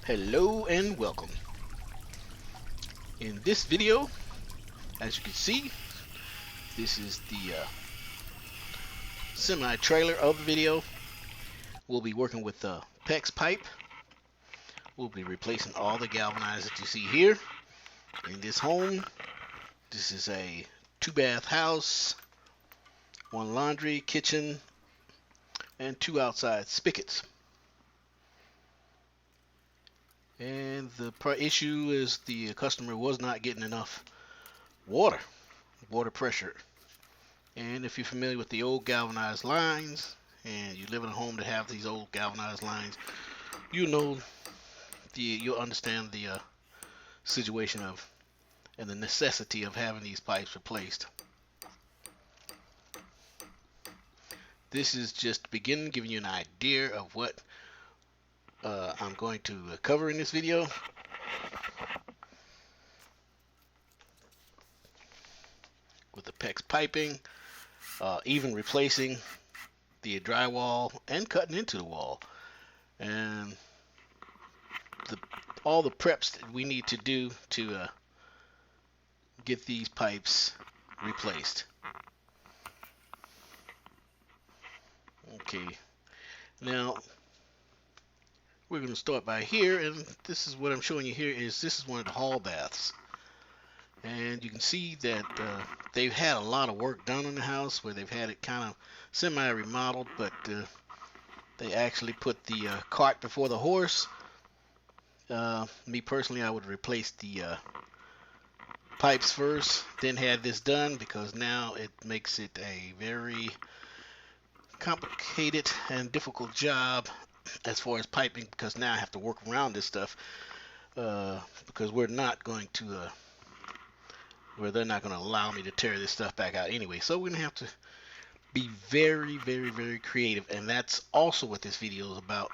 Hello and welcome. In this video, as you can see, this is the semi-trailer of the video. We'll be working with the PEX pipe. We'll be replacing all the galvanized that you see here in this home. This is a 2-bath house, 1 laundry, kitchen, and 2 outside spigots. And the issue is the customer was not getting enough water pressure. And if you're familiar with the old galvanized lines and you live in a home that have these old galvanized lines, you'll understand the situation of and the necessity of having these pipes replaced. This is just beginning, giving you an idea of what I'm going to cover in this video. With the PEX piping, even replacing the drywall and cutting into the wall, and all the preps that we need to do to get these pipes replaced. Okay, now we're going to start by here, and this is what I'm showing you here. This is one of the hall baths, and you can see that they've had a lot of work done on the house, where they've had it kind of semi-remodeled, but they actually put the cart before the horse. Me personally, I would replace the pipes first, then had this done, because now it makes it a very complicated and difficult job as far as piping, because now I have to work around this stuff because we're not going to where they're not going to allow me to tear this stuff back out anyway. So we're going to have to be very, very, very creative, and that's also what this video is about: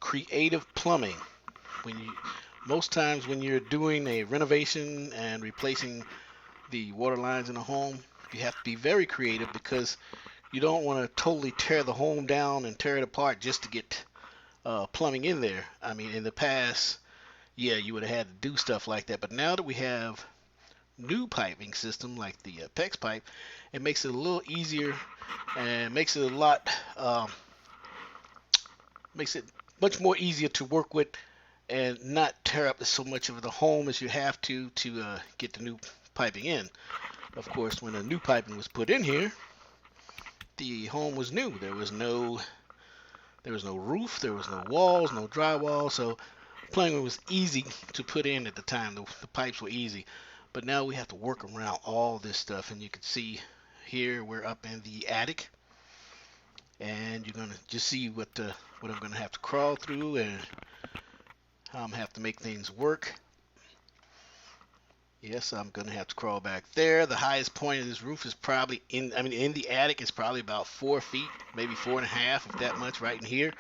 creative plumbing. Most times when you're doing a renovation and replacing the water lines in a home, you have to be very creative, because you don't want to totally tear the home down and tear it apart just to get plumbing in there. I mean, in the past, yeah, you would have had to do stuff like that, but now that we have new piping system like the PEX pipe, it makes it a little easier, and makes it makes it much more easier to work with, and not tear up so much of the home as you have to get the new piping in. Of course, when the new piping was put in here, the home was new. There was no roof, there was no walls, no drywall, so plumbing was easy to put in at the time. The pipes were easy, but now we have to work around all this stuff. And you can see here we're up in the attic, and you're gonna just see what I'm gonna have to crawl through and how I'm gonna have to make things work. Yes, I'm gonna have to crawl back there. The highest point of this roof is probably in the attic is probably about 4 feet, maybe 4.5, if that much, right in here.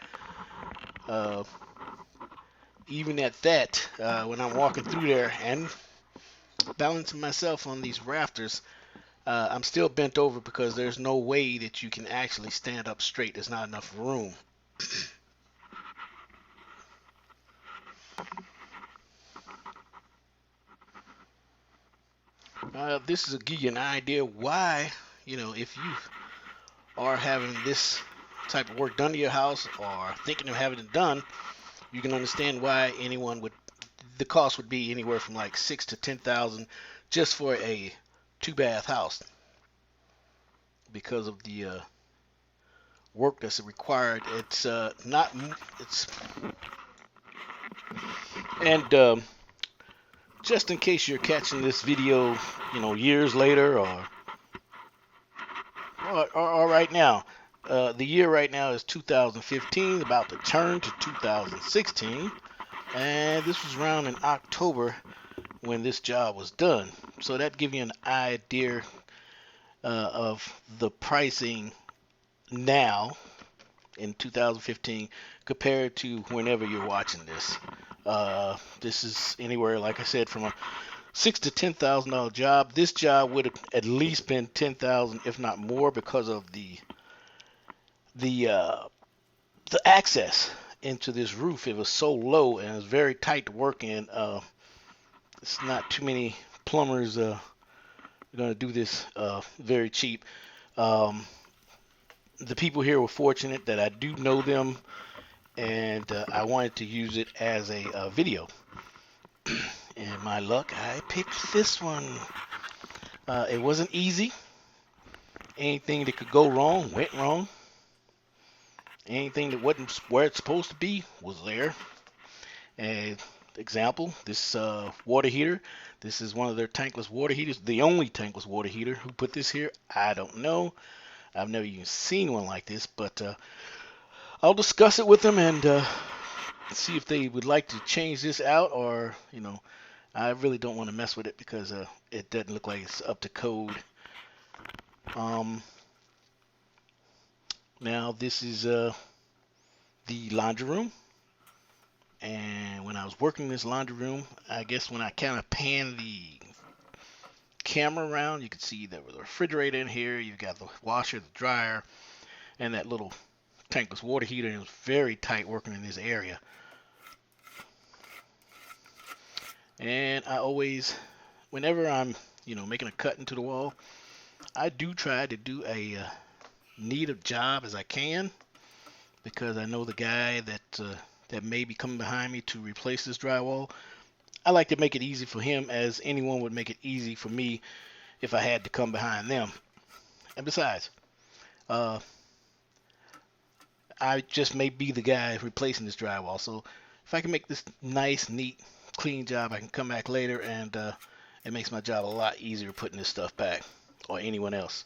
Even at that, when I'm walking through there and balancing myself on these rafters, I'm still bent over, because there's no way that you can actually stand up straight. There's not enough room. This is to give you an idea why, if you are having this type of work done to your house, or thinking of having it done, you can understand why the cost would be anywhere from like $6,000 to $10,000 just for a 2-bath house, because of the work that's required. And just in case you're catching this video, years later or right now, the year right now is 2015, about to turn to 2016, and this was around in October when this job was done. So that gives you an idea of the pricing now in 2015 compared to whenever you're watching this. This is anywhere, like I said, from a $6,000 to $10,000 job. This job would have at least been $10,000, if not more, because of the access. into this roof. It was so low and it was very tight to work in. It's not too many plumbers going to do this very cheap. Um, the people here were fortunate that I do know them, and I wanted to use it as a video. And my luck, I picked this one. It wasn't easy. Anything that could go wrong went wrong. Anything that wasn't where it's supposed to be was there. And example, this water heater. This is one of their tankless water heaters. The only tankless water heater. Who put this here? I don't know. I've never even seen one like this, but I'll discuss it with them and see if they would like to change this out, or I really don't want to mess with it because it doesn't look like it's up to code. Now this is the laundry room, and when I was working this laundry room, I guess when I kind of pan the camera around, you can see there was a refrigerator in here. You've got the washer, the dryer, and that little tankless water heater. It was very tight working in this area. And I always, whenever I'm making a cut into the wall, I do try to do a neat a job as I can, because I know the guy that may be coming behind me to replace this drywall. I like to make it easy for him, as anyone would make it easy for me if I had to come behind them. And besides, I just may be the guy replacing this drywall. So if I can make this nice, neat, clean job, I can come back later, and it makes my job a lot easier putting this stuff back, or anyone else.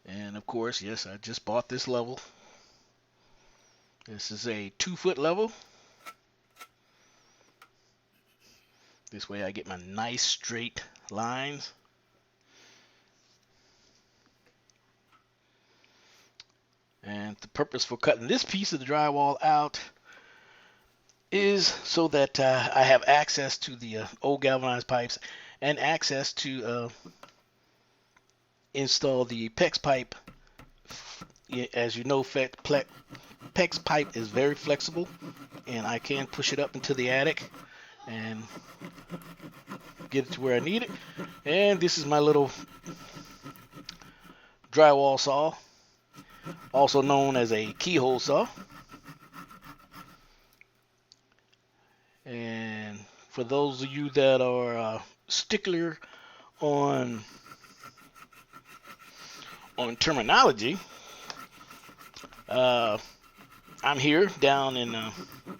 And of course, yes, I just bought this level. This is a 2-foot level. This way I get my nice straight lines. And the purpose for cutting this piece of the drywall out is so that I have access to the old galvanized pipes and access to install the PEX pipe. As you know, PEX pipe is very flexible, and I can push it up into the attic and get it to where I need it. And this is my little drywall saw, also known as a keyhole saw. And for those of you that are stickler on terminology, I'm here down in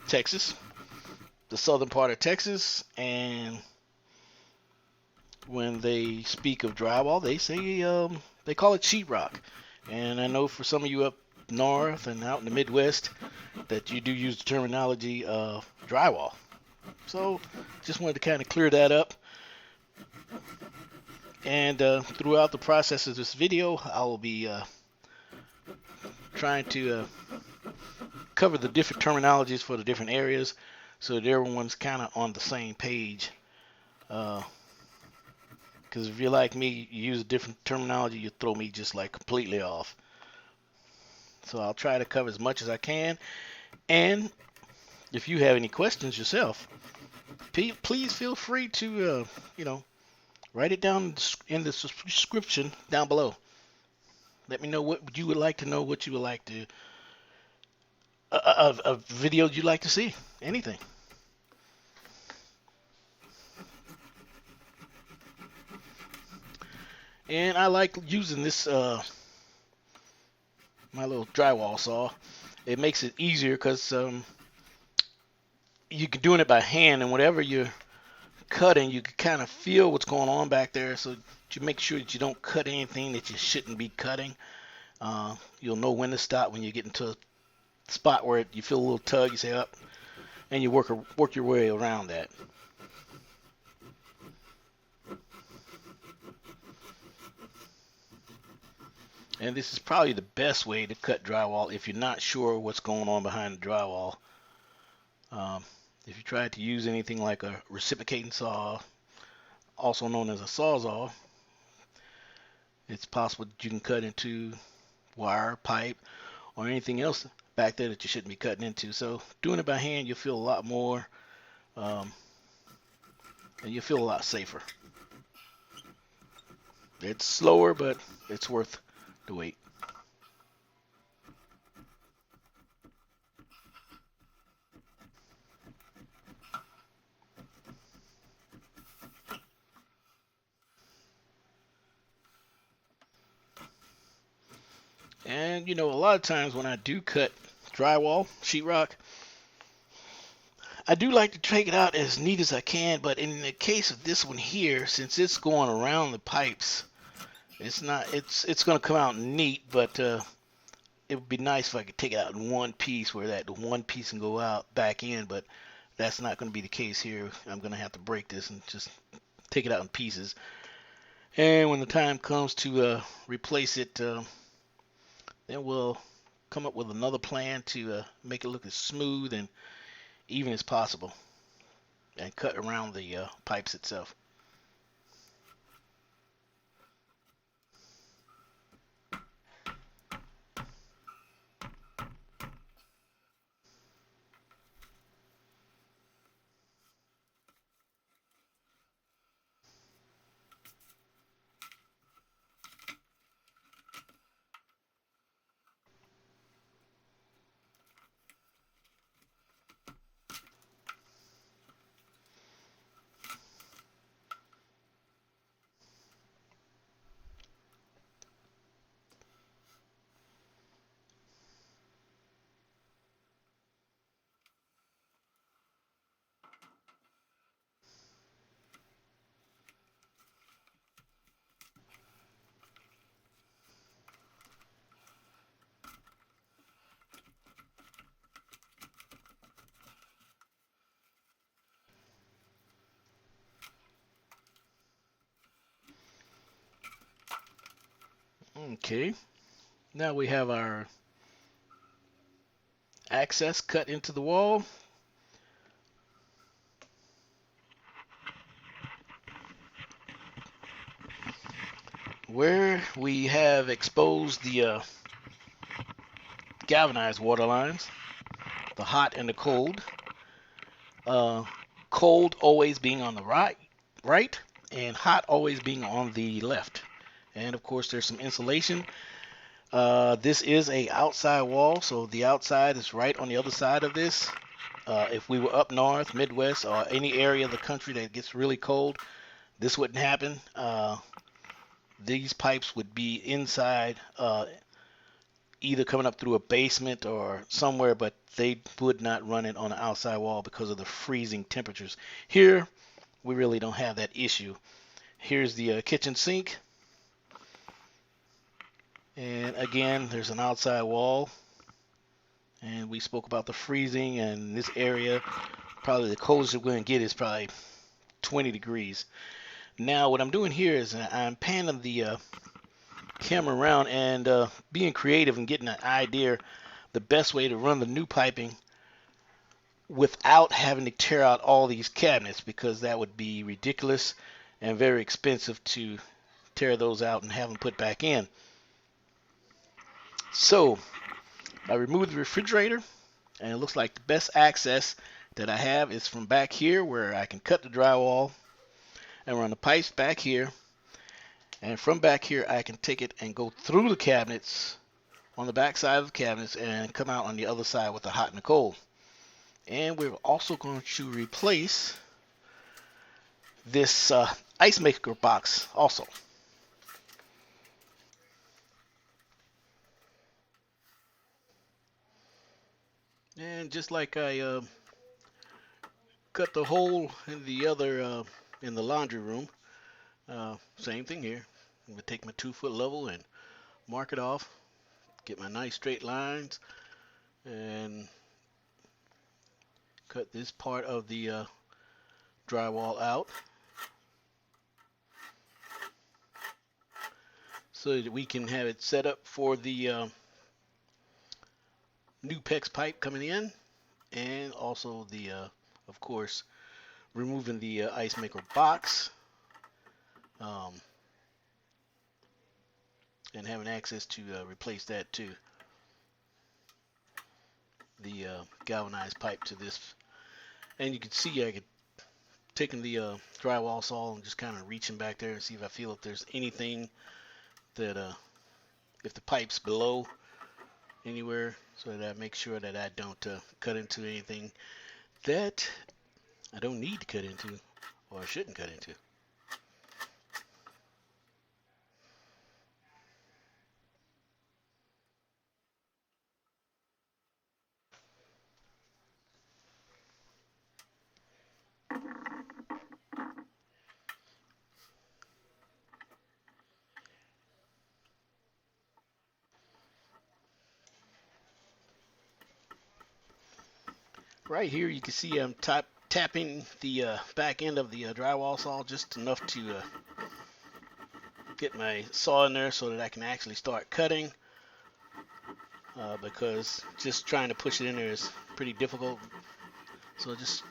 Texas, the southern part of Texas, and when they speak of drywall, they say they call it sheetrock. And I know for some of you up north and out in the Midwest that you do use the terminology drywall. So just wanted to kind of clear that up. And throughout the process of this video, I will be trying to cover the different terminologies for the different areas, so that everyone's kind of on the same page. Because if you're like me, you use a different terminology, you throw me just like completely off. So I'll try to cover as much as I can. And if you have any questions yourself, please feel free to write it down in the description down below. Let me know what you would like to know, what you would like to a video you'd like to see, anything. And I like using this my little drywall saw. It makes it easier because you can doing it by hand, and whatever you're cutting, you can kind of feel what's going on back there, so you make sure that you don't cut anything that you shouldn't be cutting. You'll know when to stop when you get into a spot where you feel a little tug, you say up, and you work your way around that. And this is probably the best way to cut drywall if you're not sure what's going on behind the drywall. If you try to use anything like a reciprocating saw, also known as a sawzall, It's possible that you can cut into wire, pipe, or anything else back there that you shouldn't be cutting into. So doing it by hand, you'll feel a lot more, um, and you'll feel a lot safer. It's slower, but it's worth the wait. And a lot of times when I do cut drywall, sheetrock, I do like to take it out as neat as I can, but in the case of this one here, since it's going around the pipes, it's going to come out neat, but it would be nice if I could take it out in one piece where that one piece can go out back in, but that's not going to be the case here. I'm going to have to break this and just take it out in pieces. And when the time comes to replace it, then we'll come up with another plan to make it look as smooth and even as possible and cut around the pipes itself. Okay, now we have our access cut into the wall. Where we have exposed the galvanized water lines, the hot and the cold. Uh, Cold always being on the right, and hot always being on the left. And of course, there's some insulation. This is a outside wall, so the outside is right on the other side of this. If we were up north, Midwest, or any area of the country that gets really cold, this wouldn't happen. These pipes would be inside, either coming up through a basement or somewhere, but they would not run it on the outside wall because of the freezing temperatures. Here, we really don't have that issue. Here's the kitchen sink. And again, there's an outside wall. And we spoke about the freezing, and this area, probably the coldest we're going to get is probably 20 degrees. Now, what I'm doing here is I'm panning the camera around and being creative and getting an idea the best way to run the new piping without having to tear out all these cabinets, because that would be ridiculous and very expensive to tear those out and have them put back in. So I removed the refrigerator, and it looks like the best access that I have is from back here, where I can cut the drywall and run the pipes back here. And from back here, I can take it and go through the cabinets on the back side of the cabinets and come out on the other side with the hot and the cold. And we're also going to replace this ice maker box also. And just like I cut the hole in the other in the laundry room, same thing here. I'm gonna take my 2-foot level and mark it off, get my nice straight lines, and cut this part of the drywall out so that we can have it set up for the new PEX pipe coming in, and also the of course, removing the ice maker box. and having access to replace that too. The galvanized pipe to this, and you can see I could taking the drywall saw and just kind of reaching back there and see if I feel if there's anything that if the pipe's below anywhere, so that I make sure that I don't cut into anything that I don't need to cut into or I shouldn't cut into. Right here you can see I'm tapping the back end of the drywall saw just enough to get my saw in there so that I can actually start cutting, because just trying to push it in there is pretty difficult. So just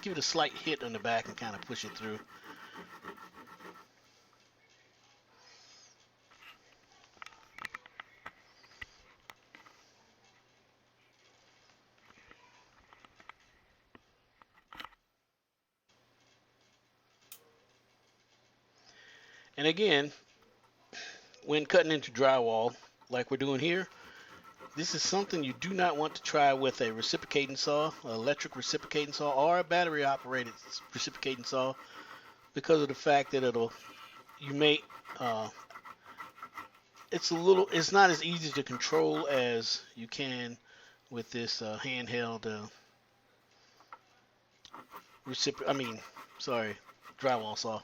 give it a slight hit on the back and kind of push it through. And again, when cutting into drywall like we're doing here, this is something you do not want to try with a reciprocating saw, an electric reciprocating saw, or a battery operated reciprocating saw, because of the fact that you may it's not as easy to control as you can with this handheld drywall saw.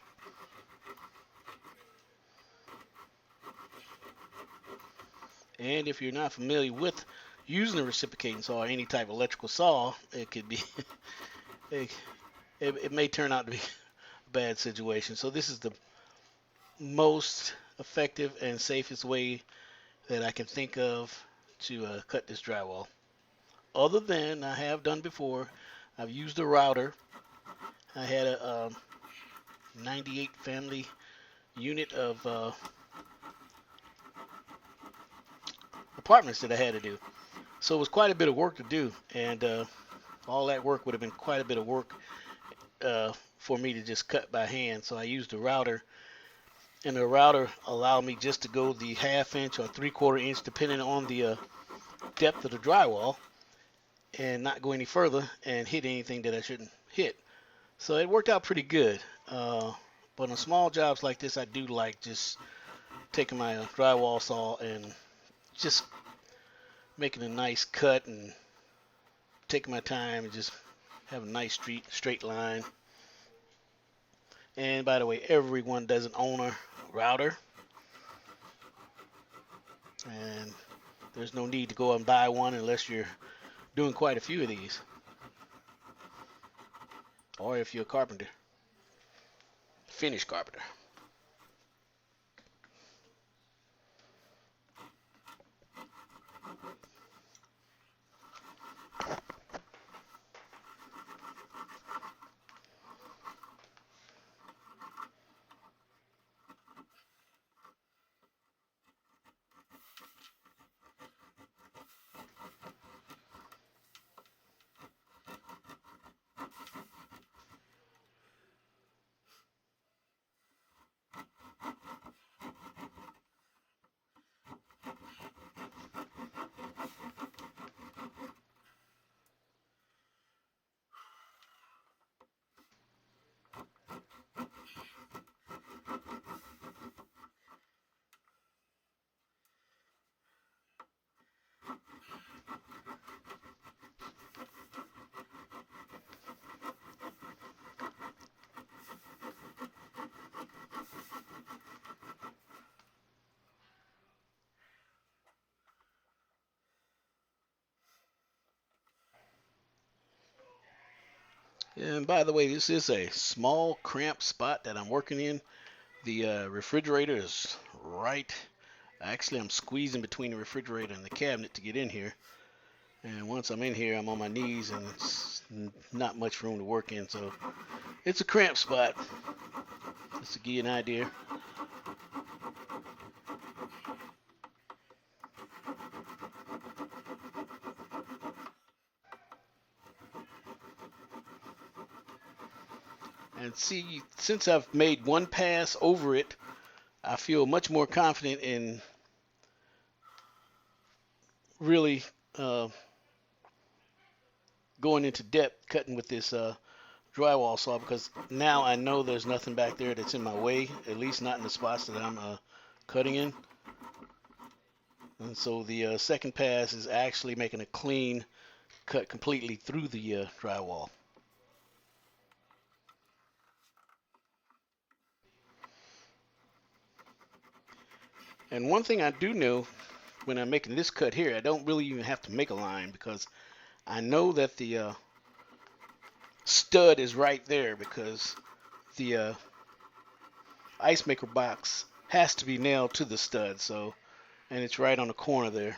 And if you're not familiar with using a reciprocating saw or any type of electrical saw, it could be it may turn out to be a bad situation. So this is the most effective and safest way that I can think of to cut this drywall. Other than I have done before, I've used a router. I had a 98 family unit of apartments that I had to do. So it was quite a bit of work to do, and all that work would have been quite a bit of work for me to just cut by hand. So I used a router, and the router allowed me just to go the 1/2 inch or 3/4 inch, depending on the depth of the drywall, and not go any further and hit anything that I shouldn't hit. So it worked out pretty good. But on small jobs like this, I do like just taking my drywall saw and just making a nice cut and taking my time and just have a nice straight line. And by the way, everyone doesn't own a router, and there's no need to go and buy one unless you're doing quite a few of these, or if you're a carpenter, finished carpenter. And by the way, this is a small cramped spot that I'm working in. The refrigerator is right. Actually, I'm squeezing between the refrigerator and the cabinet to get in here. And once I'm in here, I'm on my knees, and it's not much room to work in. So it's a cramped spot, just to give you an idea. And see, since I've made one pass over it, I feel much more confident in really going into depth cutting with this drywall saw, because now I know there's nothing back there that's in my way, at least not in the spots that I'm cutting in. And so the second pass is actually making a clean cut completely through the drywall. And one thing I do know when I'm making this cut here, I don't really even have to make a line, because I know that the stud is right there, because the ice maker box has to be nailed to the stud, so, and it's right on the corner there.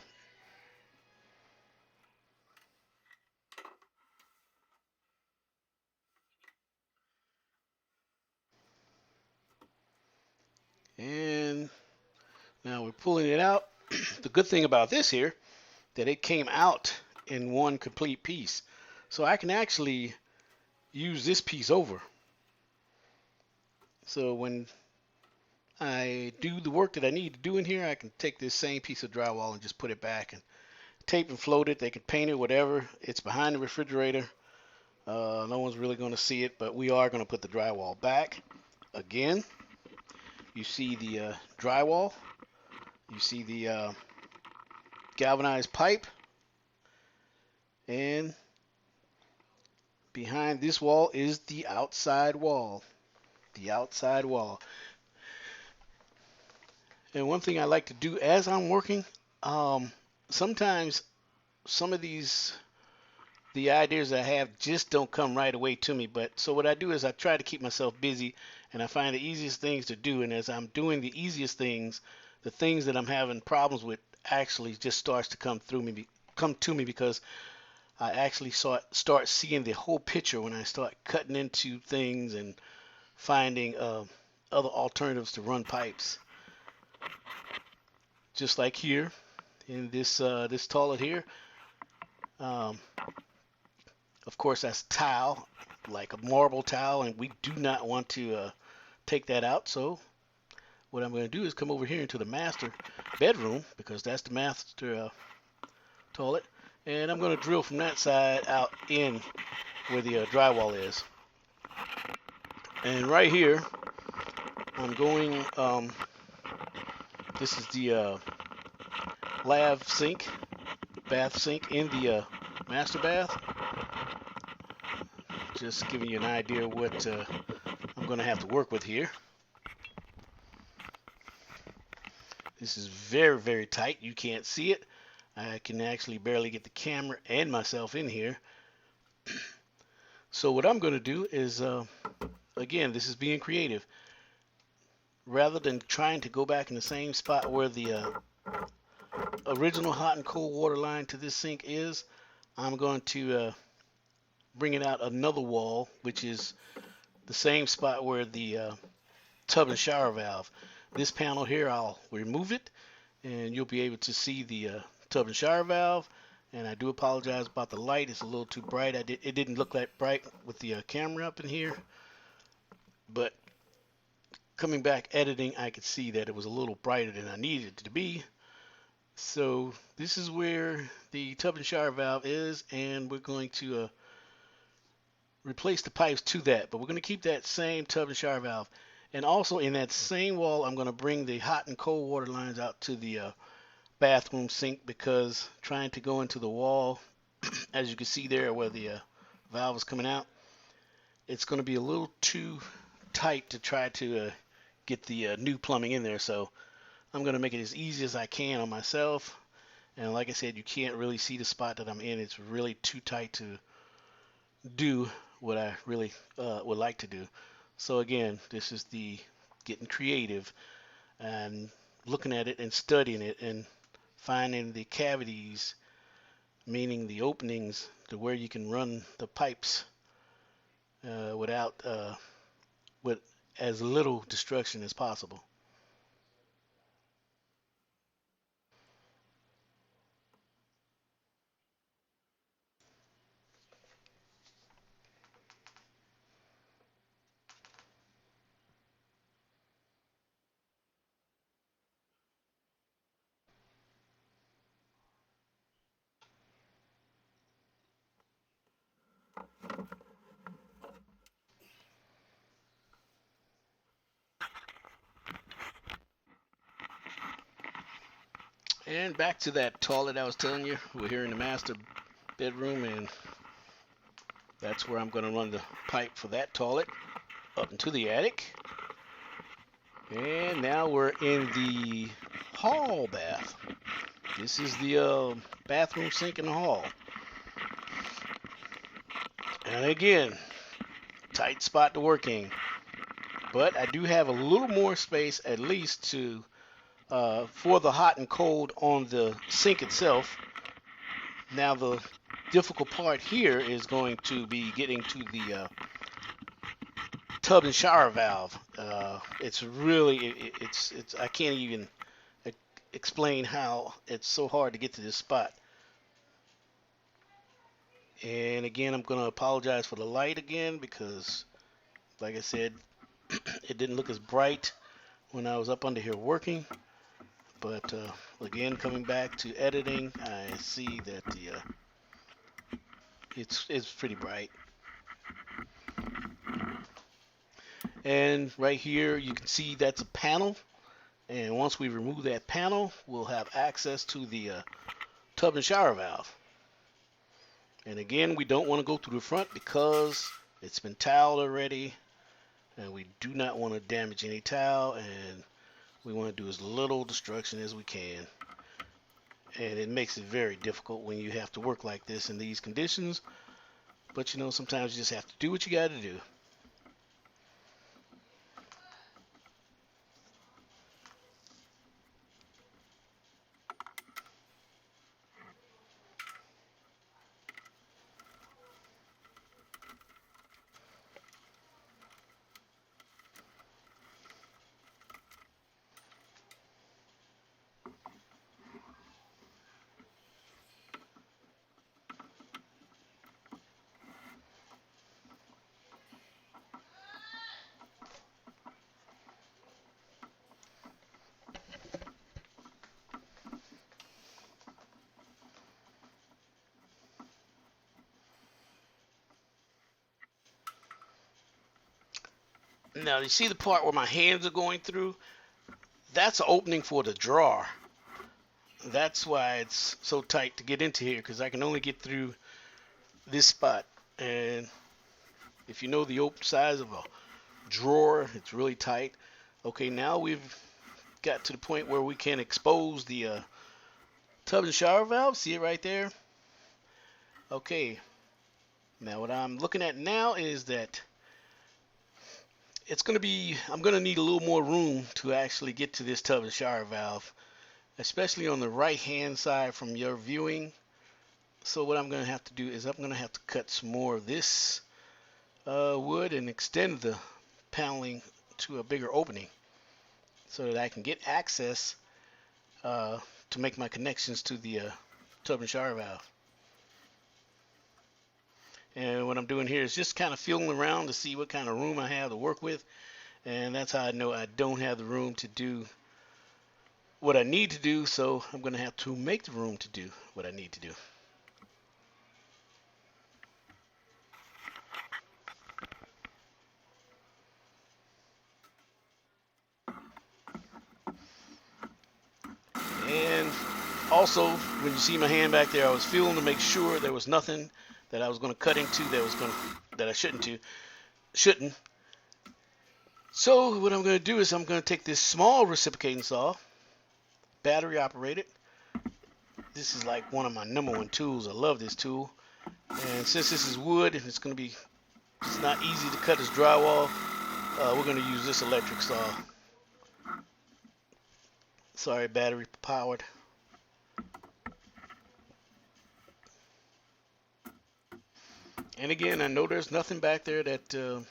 And now we're pulling it out. The good thing about this here, that it came out in one complete piece, so I can actually use this piece over. So when I do the work that I need to do in here, I can take this same piece of drywall and just put it back and tape and float it. They can paint it, whatever. It's behind the refrigerator. No one's really going to see it, but we are going to put the drywall back. Again, you see the drywall. You see the galvanized pipe. And behind this wall is the outside wall. The outside wall. And one thing I like to do as I'm working, sometimes some of the ideas I have just don't come right away to me. But so what I do is I try to keep myself busy, and I find the easiest things to do. And as I'm doing the easiest things, the things that I'm having problems with actually just starts to come to me, because I actually start seeing the whole picture when I start cutting into things and finding other alternatives to run pipes. Just like here in this toilet here. Um, of course, that's tile, like a marble tile, and we do not want to take that out. So what I'm going to do is come over here into the master bedroom, because that's the master toilet, and I'm going to drill from that side out in where the drywall is. And right here, I'm going, this is the lav sink, bath sink in the master bath. Just giving you an idea of what I'm going to have to work with here. This is very, very tight. You can't see it. I can actually barely get the camera and myself in here. So what I'm going to do is, again, this is being creative. Rather than trying to go back in the same spot where the original hot and cold water line to this sink is, I'm going to bring it out another wall, which is the same spot where the tub and shower valve. This panel here, I'll remove it, and you'll be able to see the tub and shower valve. And I do apologize about the light. It's a little too bright. It didn't look that bright with the camera up in here. But coming back editing, I could see that it was a little brighter than I needed it to be. So this is where the tub and shower valve is, and we're going to replace the pipes to that. But we're going to keep that same tub and shower valve. And also in that same wall, I'm going to bring the hot and cold water lines out to the bathroom sink, because trying to go into the wall, as you can see there where the valve is coming out, it's going to be a little too tight to try to get the new plumbing in there. So I'm going to make it as easy as I can on myself. And like I said, you can't really see the spot that I'm in. It's really too tight to do what I really would like to do. So again, this is the getting creative and looking at it and studying it and finding the cavities, meaning the openings to where you can run the pipes with as little destruction as possible. And back to that toilet I was telling you. We're here in the master bedroom, and that's where I'm going to run the pipe for that toilet up into the attic. And now we're in the hall bath. This is the bathroom sink in the hall. And again, tight spot to work in. But I do have a little more space at least to for the hot and cold on the sink itself. Now the difficult part here is going to be getting to the tub and shower valve. It's really it's I can't even explain how it's so hard to get to this spot. And again, I'm going to apologize for the light again because, like I said, it didn't look as bright when I was up under here working. But again, coming back to editing, I see that the it's pretty bright. And right here, you can see that's a panel. And once we remove that panel, we'll have access to the tub and shower valve. And again, we don't want to go through the front because it's been tiled already, and we do not want to damage any tile, and we want to do as little destruction as we can. And it makes it very difficult when you have to work like this in these conditions, but you know, sometimes you just have to do what you got to do. Now, you see the part where my hands are going through? That's an opening for the drawer. That's why it's so tight to get into here, because I can only get through this spot. And if you know the open size of a drawer, it's really tight. Okay, now we've got to the point where we can expose the tub and shower valve. See it right there? Okay, now what I'm looking at now is that it's going to be, I'm going to need a little more room to actually get to this tub and shower valve, especially on the right hand side from your viewing. So what I'm going to have to do is I'm going to have to cut some more of this wood and extend the paneling to a bigger opening so that I can get access to make my connections to the tub and shower valve. And what I'm doing here is just kind of feeling around to see what kind of room I have to work with. And that's how I know I don't have the room to do what I need to do. So I'm going to have to make the room to do what I need to do. And also, when you see my hand back there, I was feeling to make sure there was nothing that I was going to cut into that I shouldn't. So what I'm going to do is I'm going to take this small reciprocating saw, battery operated. This is like one of my #1 tools. I love this tool. And since this is wood and it's not easy to cut as drywall, we're going to use this electric saw. Sorry, battery powered. And again, I know there's nothing back there that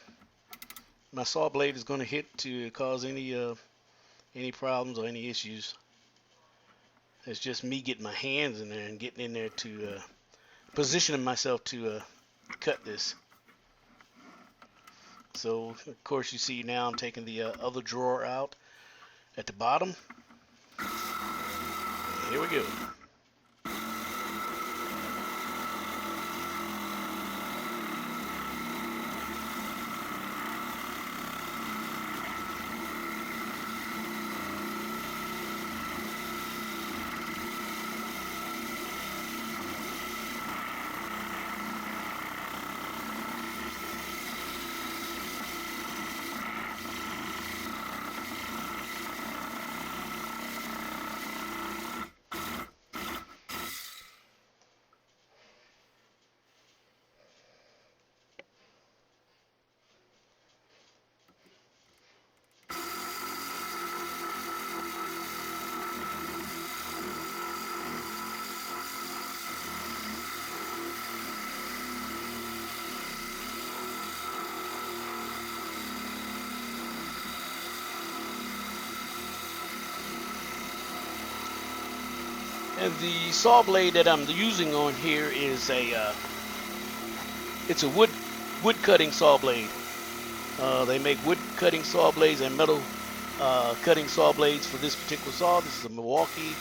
my saw blade is going to hit to cause any problems or any issues. It's just me getting my hands in there and getting in there to positioning myself to cut this. So of course you see now I'm taking the other drawer out at the bottom. Here we go. And the saw blade that I'm using on here is it's a wood cutting saw blade. They make wood cutting saw blades and metal cutting saw blades for this particular saw. This is a Milwaukee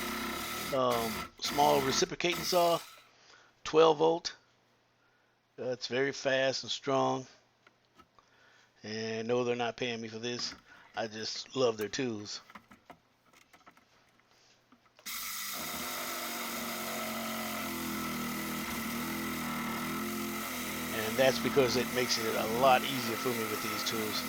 small reciprocating saw, 12 volt. It's very fast and strong. And no, they're not paying me for this. I just love their tools. And that's because it makes it a lot easier for me with these tools.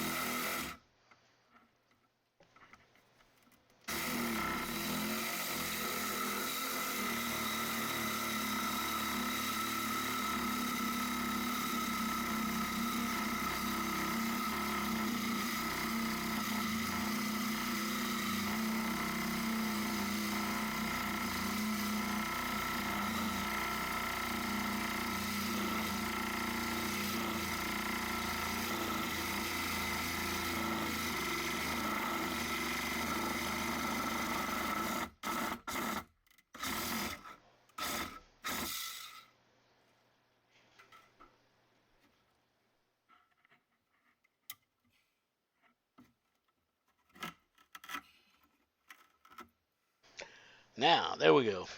Now, there we go.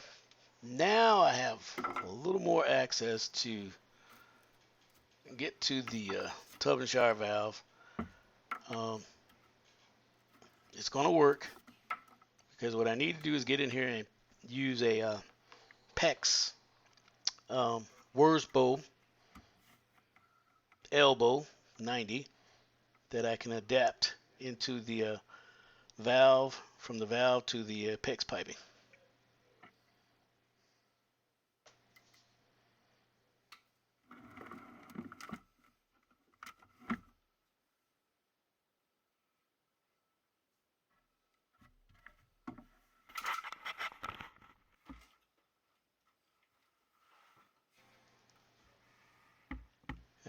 Now I have a little more access to get to the tub and shower valve. It's going to work because what I need to do is get in here and use a PEX Wurzbo elbow 90 that I can adapt into the valve, from the valve to the PEX piping.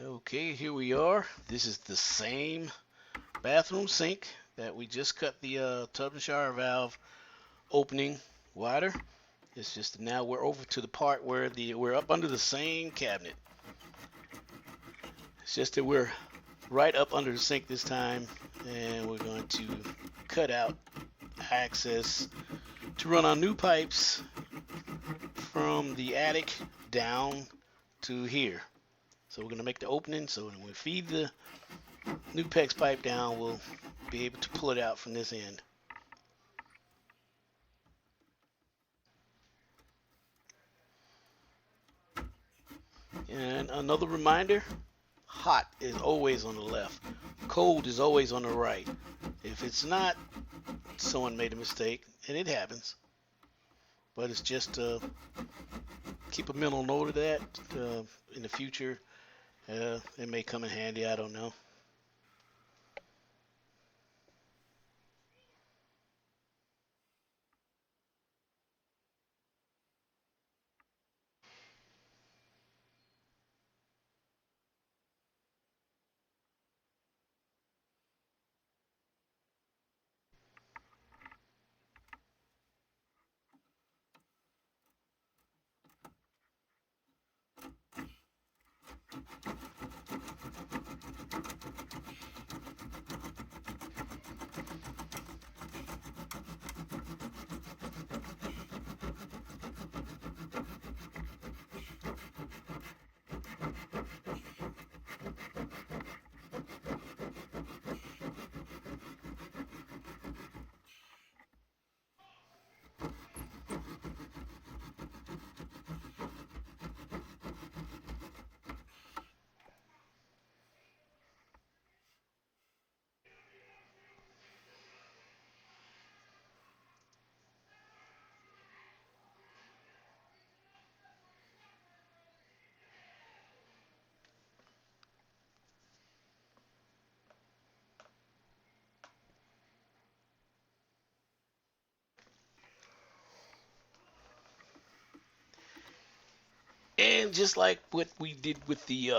Okay, here we are. This is the same bathroom sink that we just cut the tub and shower valve opening wider. It's just now we're over to the part where we're up under the same cabinet. It's just that we're right up under the sink this time, and we're going to cut out access to run our new pipes from the attic down to here. So we're going to make the opening so when we feed the new PEX pipe down, we'll be able to pull it out from this end. And another reminder, hot is always on the left, cold is always on the right. If it's not, someone made a mistake, and it happens. But it's just keep a mental note of that in the future. It may come in handy, I don't know. And just like what we did with the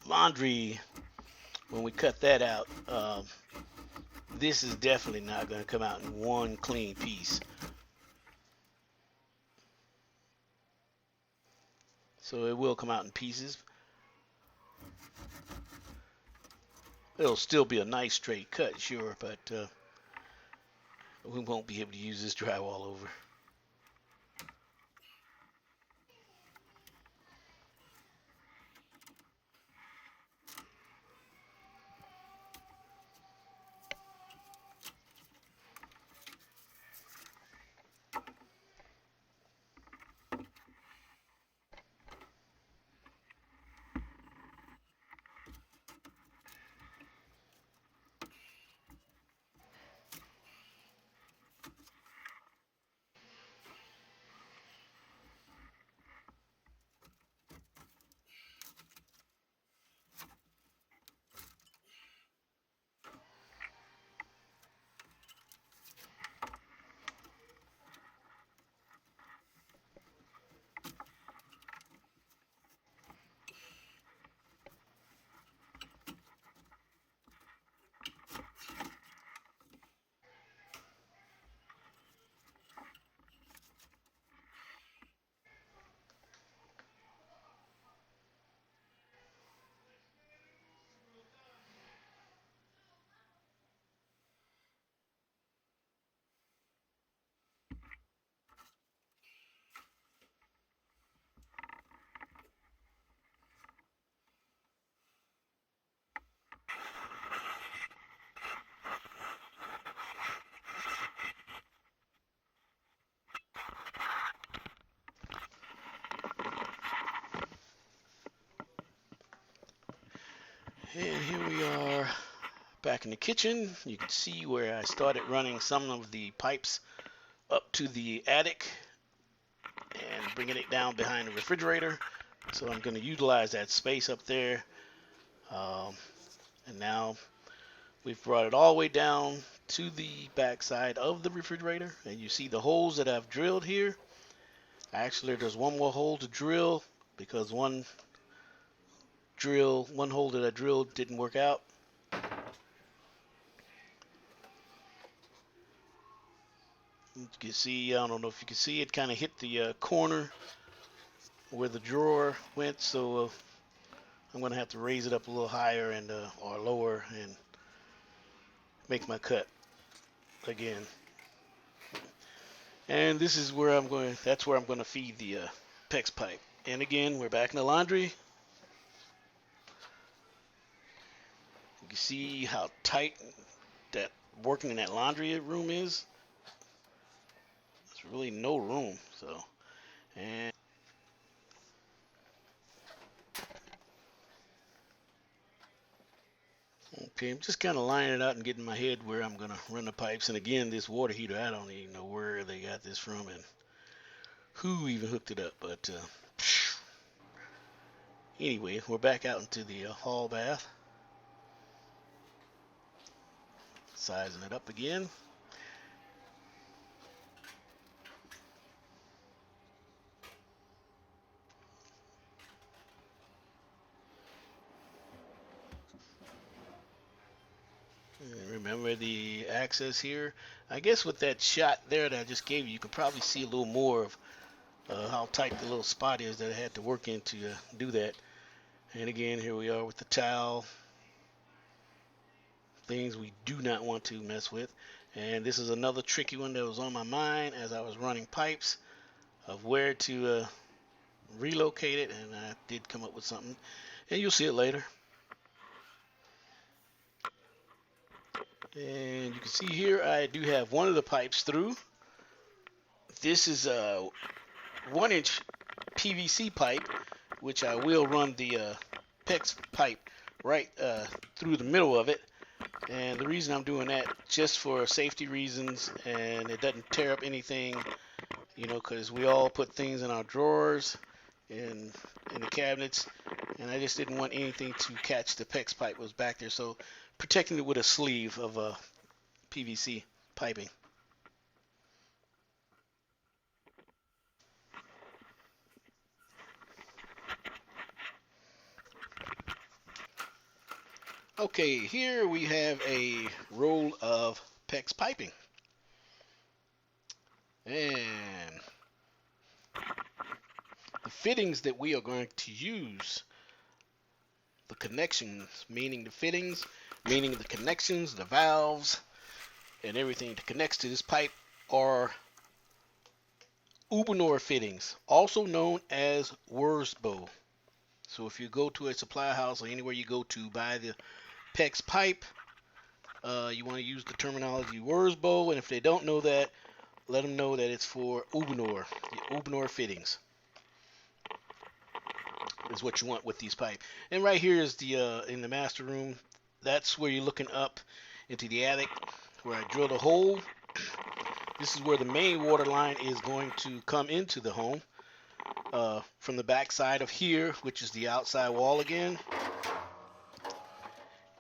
laundry when we cut that out, this is definitely not going to come out in one clean piece. So it will come out in pieces. It'll still be a nice straight cut, sure, but we won't be able to use this drywall over. And here we are back in the kitchen. You can see where I started running some of the pipes up to the attic and bringing it down behind the refrigerator. So I'm going to utilize that space up there. And now we've brought it all the way down to the back side of the refrigerator. And you see the holes that I've drilled here. Actually, there's one more hole to drill because one hole that I drilled didn't work out. You can see, I don't know if you can see it, kind of hit the corner where the drawer went, so I'm going to have to raise it up a little higher and or lower and make my cut again. And this is where that's where I'm going to feed the PEX pipe. And again, we're back in the laundry. You can see how tight that working in that laundry room is. There's really no room, so. And okay, I'm just kind of lining it out and getting my head where I'm going to run the pipes. And again, this water heater, I don't even know where they got this from and who even hooked it up. But anyway, we're back out into the hall bath. Sizing it up again. Remember the access here. I guess with that shot there that I just gave you, you can probably see a little more of how tight the little spot is that I had to work in to do that. And again, here we are with the towel. Things we do not want to mess with. And this is another tricky one that was on my mind as I was running pipes of where to relocate it, and I did come up with something. And you'll see it later. And you can see here I do have one of the pipes through. This is a 1-inch PVC pipe, which I will run the PEX pipe right through the middle of it. And the reason I'm doing that, just for safety reasons, and it doesn't tear up anything, you know, because we all put things in our drawers and in the cabinets, and I just didn't want anything to catch the PEX pipe that was back there. So protecting it with a sleeve of PVC piping. Okay, here we have a roll of PEX piping. And the fittings that we are going to use, the connections, meaning the fittings, meaning the connections, the valves, and everything that connects to this pipe are Uponor fittings, also known as Wurzbo. So if you go to a supply house or anywhere you go to buy the PEX pipe, you want to use the terminology Wurzbo, and if they don't know that, let them know that it's for Uponor. The Uponor fittings is what you want with these pipe. And right here is the in the master room. That's where you're looking up into the attic, where I drilled a hole. This is where the main water line is going to come into the home from the back side of here, which is the outside wall again.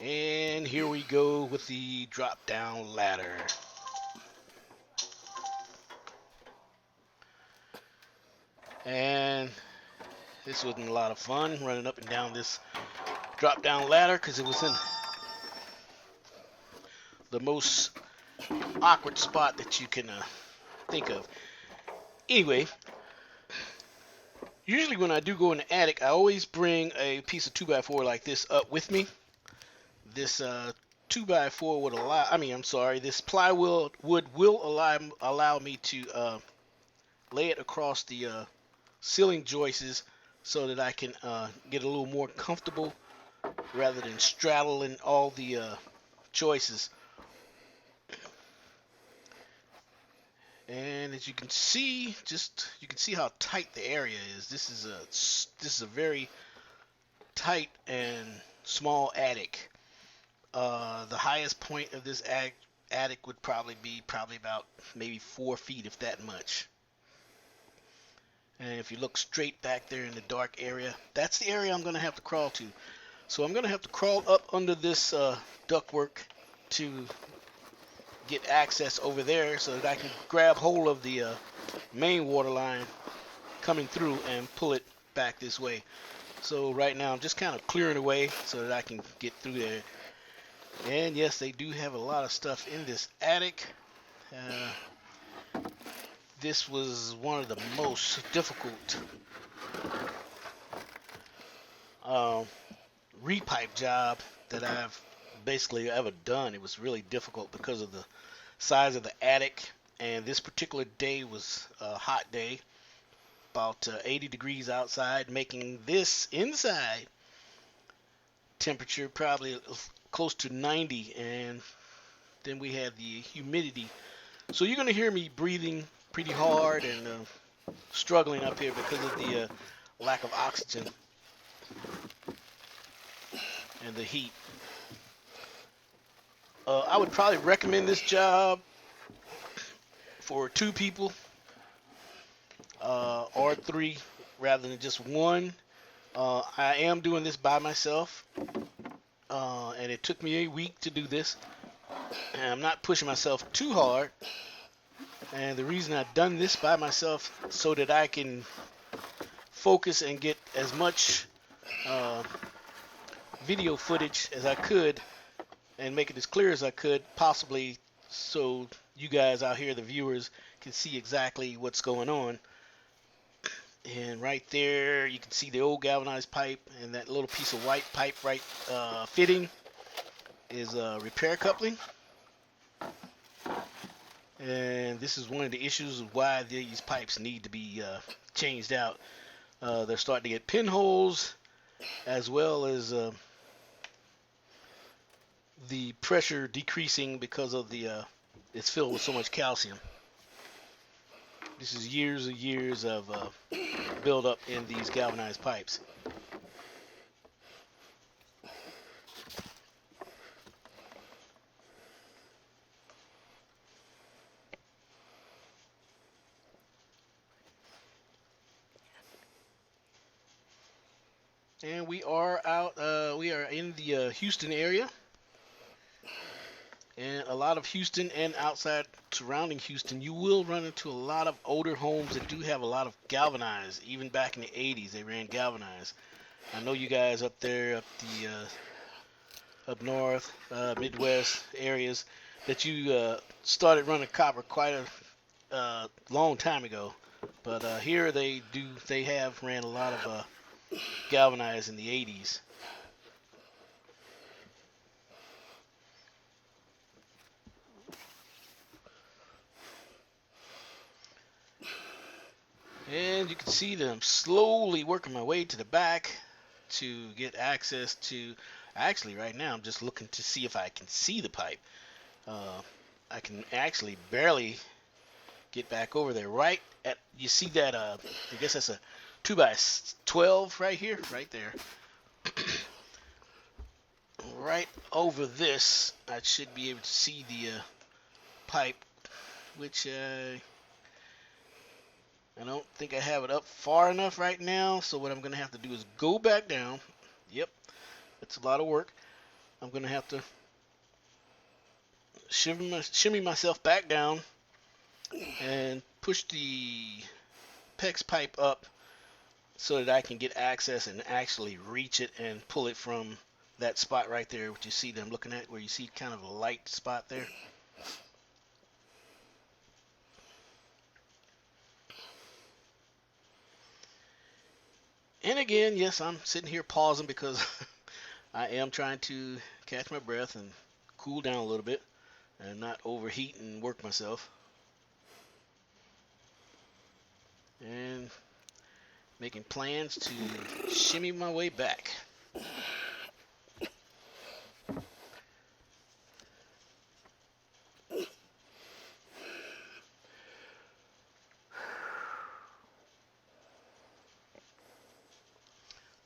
And here we go with the drop down ladder. And this wasn't a lot of fun running up and down this drop down ladder because it was in the most awkward spot that you can think of. Anyway, usually when I do go in the attic, I always bring a piece of 2x4 like this up with me. This 2x4 would allow, this plywood will allow me to lay it across the ceiling joists so that I can get a little more comfortable rather than straddling all the joists. And as you can see, you can see how tight the area is. This is a very tight and small attic. The highest point of this attic would probably be about maybe 4 feet, if that much. And if you look straight back there in the dark area, that's the area I'm going to have to crawl to. So I'm going to have to crawl up under this ductwork to get access over there so that I can grab hold of the main water line coming through and pull it back this way. So right now I'm just kind of clearing away so that I can get through there. And yes, they do have a lot of stuff in this attic. This was one of the most difficult repipe job that I've basically ever done. It was really difficult because of the size of the attic, and this particular day was a hot day, about 80 degrees outside, making this inside temperature probably close to 90, and then we had the humidity. So you're going to hear me breathing pretty hard and struggling up here because of the lack of oxygen and the heat. I would probably recommend this job for 2 people or 3 rather than just 1. I am doing this by myself, and it took me a week to do this. And I'm not pushing myself too hard. And the reason I've done this by myself so that I can focus and get as much video footage as I could and make it as clear as I could, possibly so you guys out here, the viewers, can see exactly what's going on. And right there you can see the old galvanized pipe, and that little piece of white pipe right fitting is repair coupling. And this is one of the issues of why these pipes need to be changed out. They're starting to get pinholes, as well as the pressure decreasing because of the it's filled with so much calcium. This is years and years of buildup in these galvanized pipes. And we are we are in the Houston area. And a lot of Houston and outside surrounding Houston, you will run into a lot of older homes that do have a lot of galvanized. Even back in the 80s, they ran galvanized. I know you guys up there, up north, Midwest areas, that you started running copper quite a long time ago. But here they have ran a lot of galvanized in the 80s. And you can see that I'm slowly working my way to the back to get access to. Actually, right now I'm just looking to see if I can see the pipe. I can actually barely get back over there. Right at, you see that? I guess that's a 2x12 right here, right there. Right over this, I should be able to see the pipe, which I don't think I have it up far enough right now. So what I'm going to have to do is go back down. Yep, it's a lot of work. I'm going to have to shimmy myself back down and push the PEX pipe up so that I can get access and actually reach it and pull it from that spot right there, which you see that I'm looking at, where you see kind of a light spot there. And again, yes, I'm sitting here pausing because I am trying to catch my breath and cool down a little bit and not overheat and work myself. And making plans to shimmy my way back.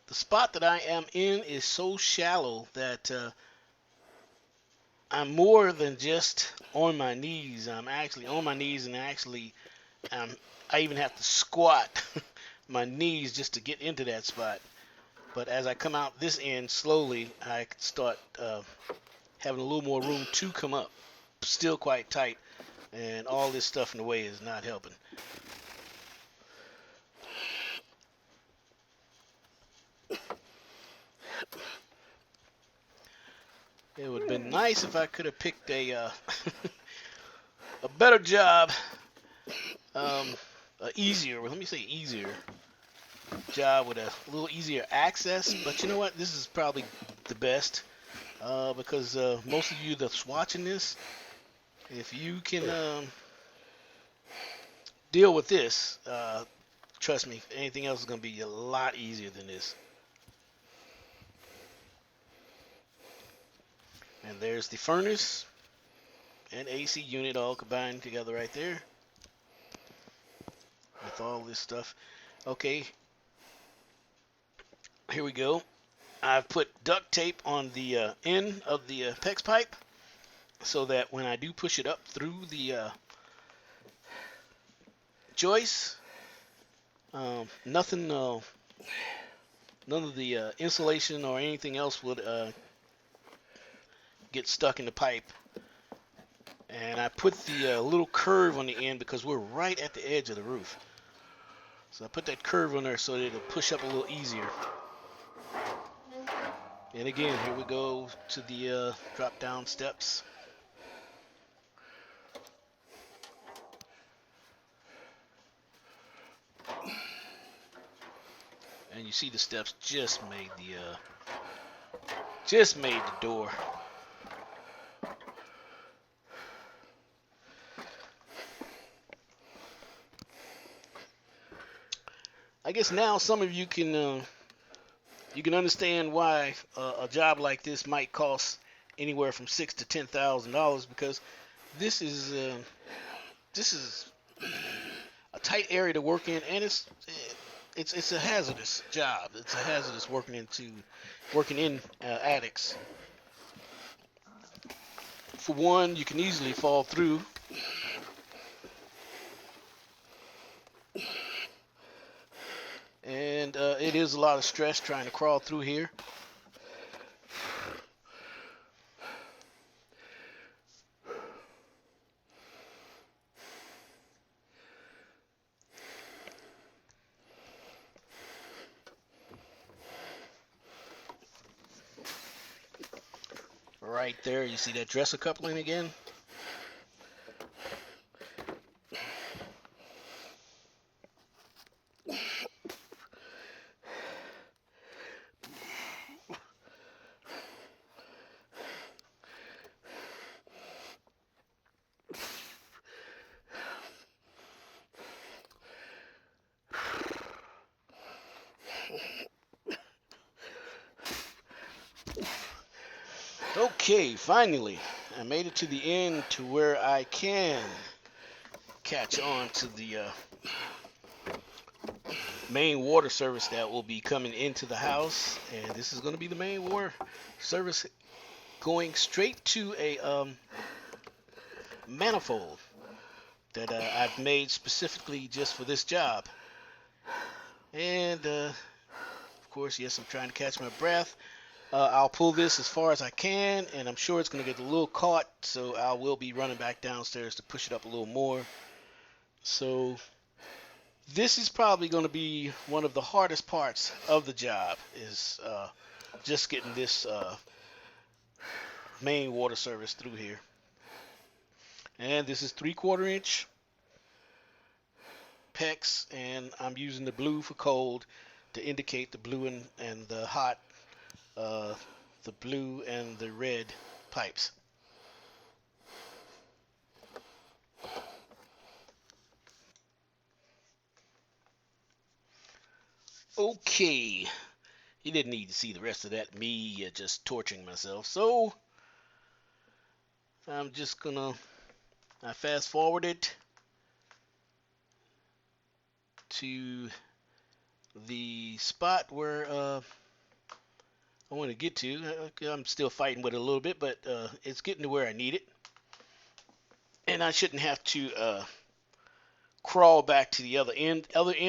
The spot that I am in is so shallow that I'm more than just on my knees. I'm actually on my knees, and I even have to squat my knees just to get into that spot. But as I come out this end slowly, I start having a little more room to come up. Still quite tight, and all this stuff in the way is not helping. It would have been nice if I could have picked a a better job, easier job with a little easier access. But you know what? This is probably the best because most of you that's watching this, if you can deal with this, trust me, anything else is going to be a lot easier than this. And there's the furnace and AC unit all combined together right there with all this stuff. Okay, here we go. I've put duct tape on the end of the PEX pipe so that when I do push it up through the joist, none of the insulation or anything else would get stuck in the pipe. And I put the little curve on the end because we're right at the edge of the roof. So I put that curve on there so that it'll push up a little easier. And again, here we go to the drop down steps. And you see the steps just made the door. I guess now some of you can understand why a job like this might cost anywhere from $6,000 to $10,000 because this is a tight area to work in, and it's a hazardous job. It's a hazardous working in attics. For one, you can easily fall through. And it is a lot of stress trying to crawl through here. Right there, you see that dresser coupling again? Okay, finally, I made it to the end to where I can catch on to the main water service that will be coming into the house. And this is going to be the main water service going straight to a manifold that I've made specifically just for this job. And of course, yes, I'm trying to catch my breath. I'll pull this as far as I can, and I'm sure it's going to get a little caught, so I will be running back downstairs to push it up a little more. So this is probably going to be one of the hardest parts of the job, is just getting this main water service through here. And this is 3/4 inch PEX, and I'm using the blue for cold to indicate the blue and the hot, the blue and the red pipes. Okay, you didn't need to see the rest of that, me just torturing myself. So I'm just gonna, I fast forward it to the spot where I want to get to. I'm still fighting with it a little bit, but it's getting to where I need it. And I shouldn't have to crawl back to the other end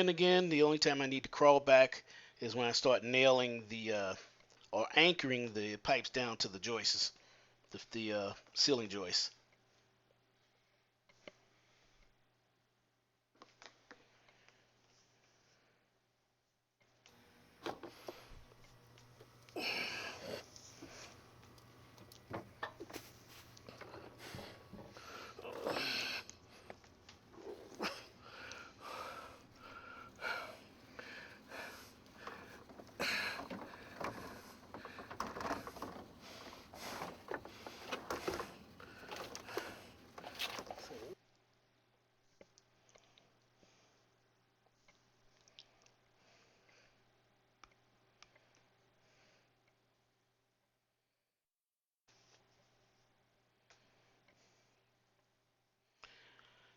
again. The only time I need to crawl back is when I start nailing the or anchoring the pipes down to the joists, the ceiling joists.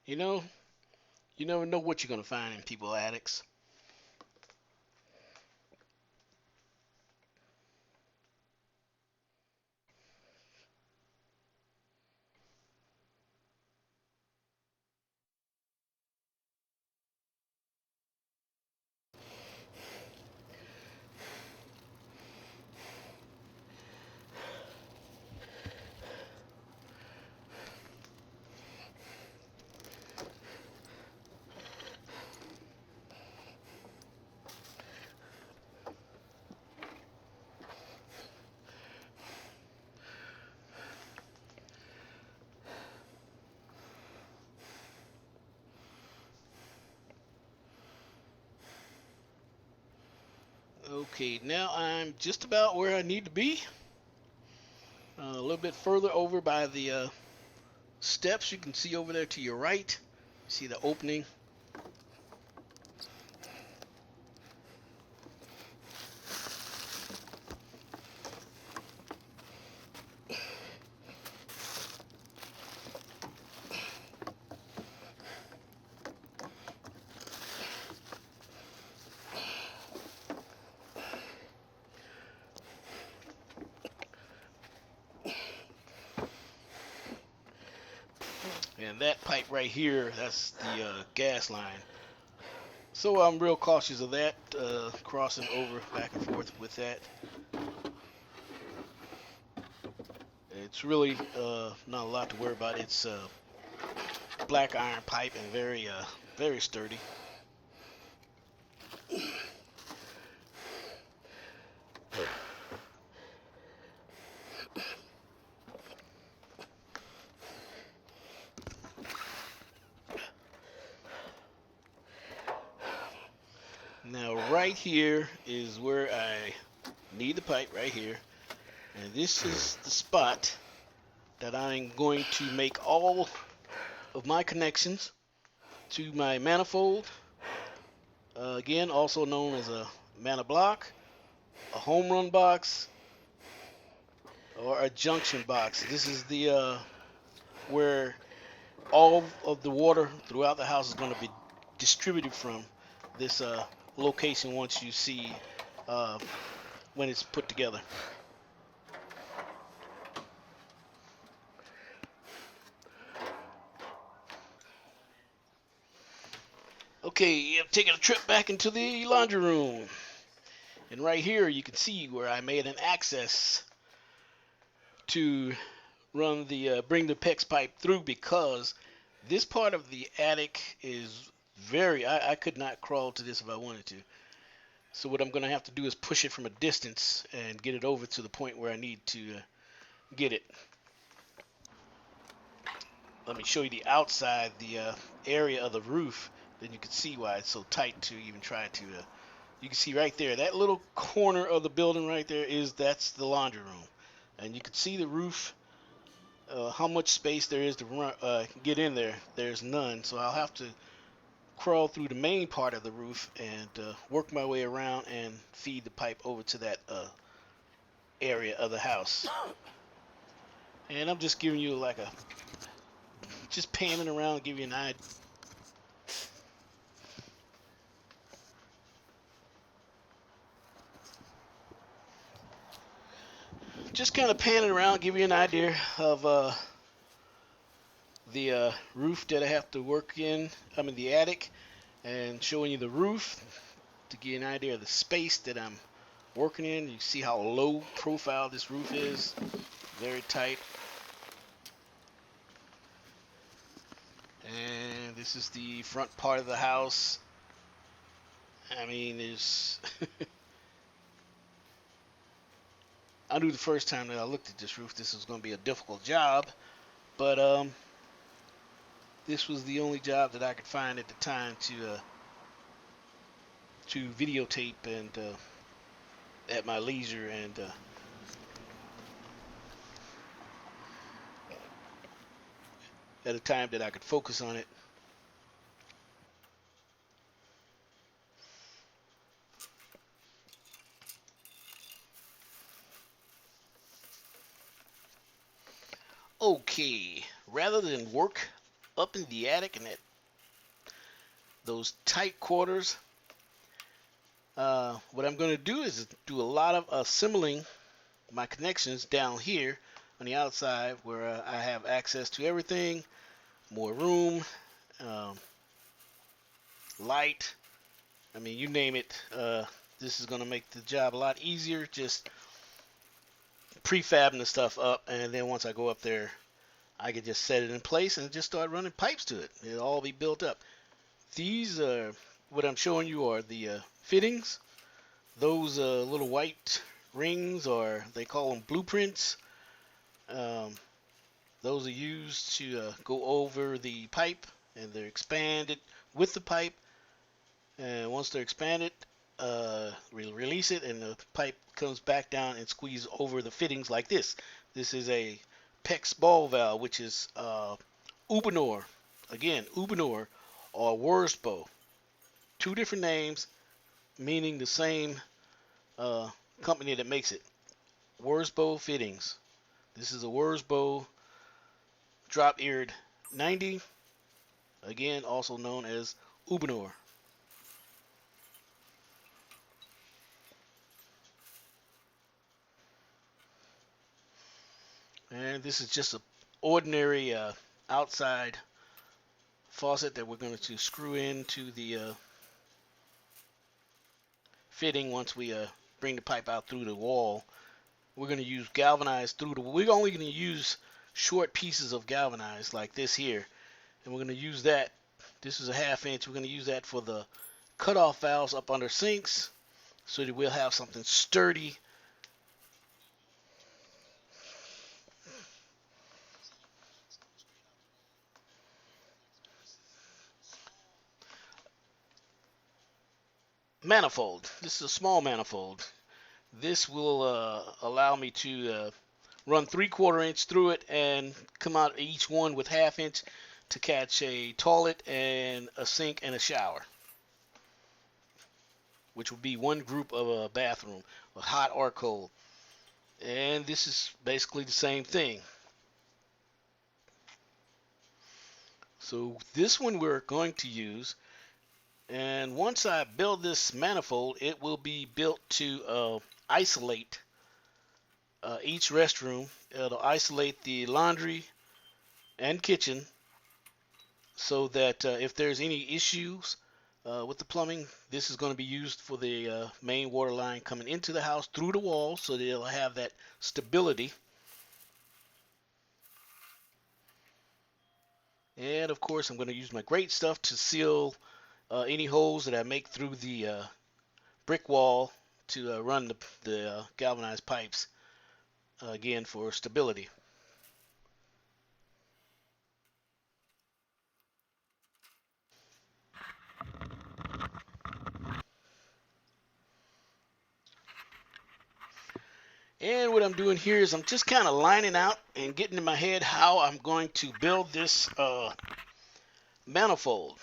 You know, you never know what you're gonna find in people attics. Okay, now I'm just about where I need to be. A little bit further over by the steps. You can see over there to your right. See the opening. And that pipe right here, that's the gas line. So I'm real cautious of that, crossing over back and forth with that. It's really not a lot to worry about. It's black iron pipe and very sturdy. Now right here is where I need the pipe right here. And this is the spot that I'm going to make all of my connections to my manifold. Again, also known as a mana block, a home run box, or a junction box. This is the where all of the water throughout the house is going to be distributed from this location once you see uh, when it's put together. Okay, I'm taking a trip back into the laundry room. And right here you can see where I made an access to run the bring the PEX pipe through, because this part of the attic is I could not crawl to this if I wanted to. So what I'm going to have to do is push it from a distance and get it over to the point where I need to get it. Let me show you the outside, the area of the roof. Then you can see why it's so tight to even try to. You can see right there, that little corner of the building right there that's the laundry room, and you can see the roof. How much space there is to run, get in there. There's none, so I'll have to crawl through the main part of the roof and work my way around and feed the pipe over to that area of the house. And I'm just giving you like just panning around, give you an idea. Just kind of panning around, give you an idea of the roof that I have to work in. I'm in the attic, and showing you the roof to give you an idea of the space that I'm working in. You see how low profile this roof is, very tight. And this is the front part of the house. I mean, there's I knew the first time that I looked at this roof this was going to be a difficult job, but this was the only job that I could find at the time to videotape and at my leisure, and at a time that I could focus on it. Okay, rather than work up in the attic and at those tight quarters, what I'm going to do is do a lot of assembling my connections down here on the outside, where I have access to everything, more room, um, light. I mean, you name it. This is going to make the job a lot easier, just prefabbing the stuff up, and then once I go up there, I can just set it in place and just start running pipes to it. It'll all be built up. These are what I'm showing you are the fittings. Those little white rings, or they call them blueprints. Um, those are used to go over the pipe, and they're expanded with the pipe. And once they're expanded, we'll release it, and the pipe comes back down and squeezes over the fittings like this. This is a PEX ball valve, which is Uponor. Again, Uponor or Worsbo. Two different names, meaning the same company that makes it. Worsbo fittings. This is a Worsbo drop-eared 90, again also known as Uponor. And this is just an ordinary outside faucet that we're going to screw into the fitting once we bring the pipe out through the wall. We're going to use galvanized through we're only going to use short pieces of galvanized like this here, and we're going to use that. This is a 1/2 inch. We're going to use that for the cutoff valves up under sinks, so that we'll have something sturdy. Manifold. This is a small manifold. This will allow me to run 3/4 inch through it and come out each one with 1/2 inch to catch a toilet and a sink and a shower, which would be one group of a bathroom, hot or cold. And this is basically the same thing. So this one we're going to use, and once I build this manifold, it will be built to isolate each restroom. It'll isolate the laundry and kitchen so that if there's any issues with the plumbing, this is going to be used for the main water line coming into the house through the wall, so that it'll have that stability. And of course, I'm going to use my great stuff to seal any holes that I make through the brick wall to run the galvanized pipes again for stability. And what I'm doing here is I'm just kind of lining out and getting in my head how I'm going to build this manifold.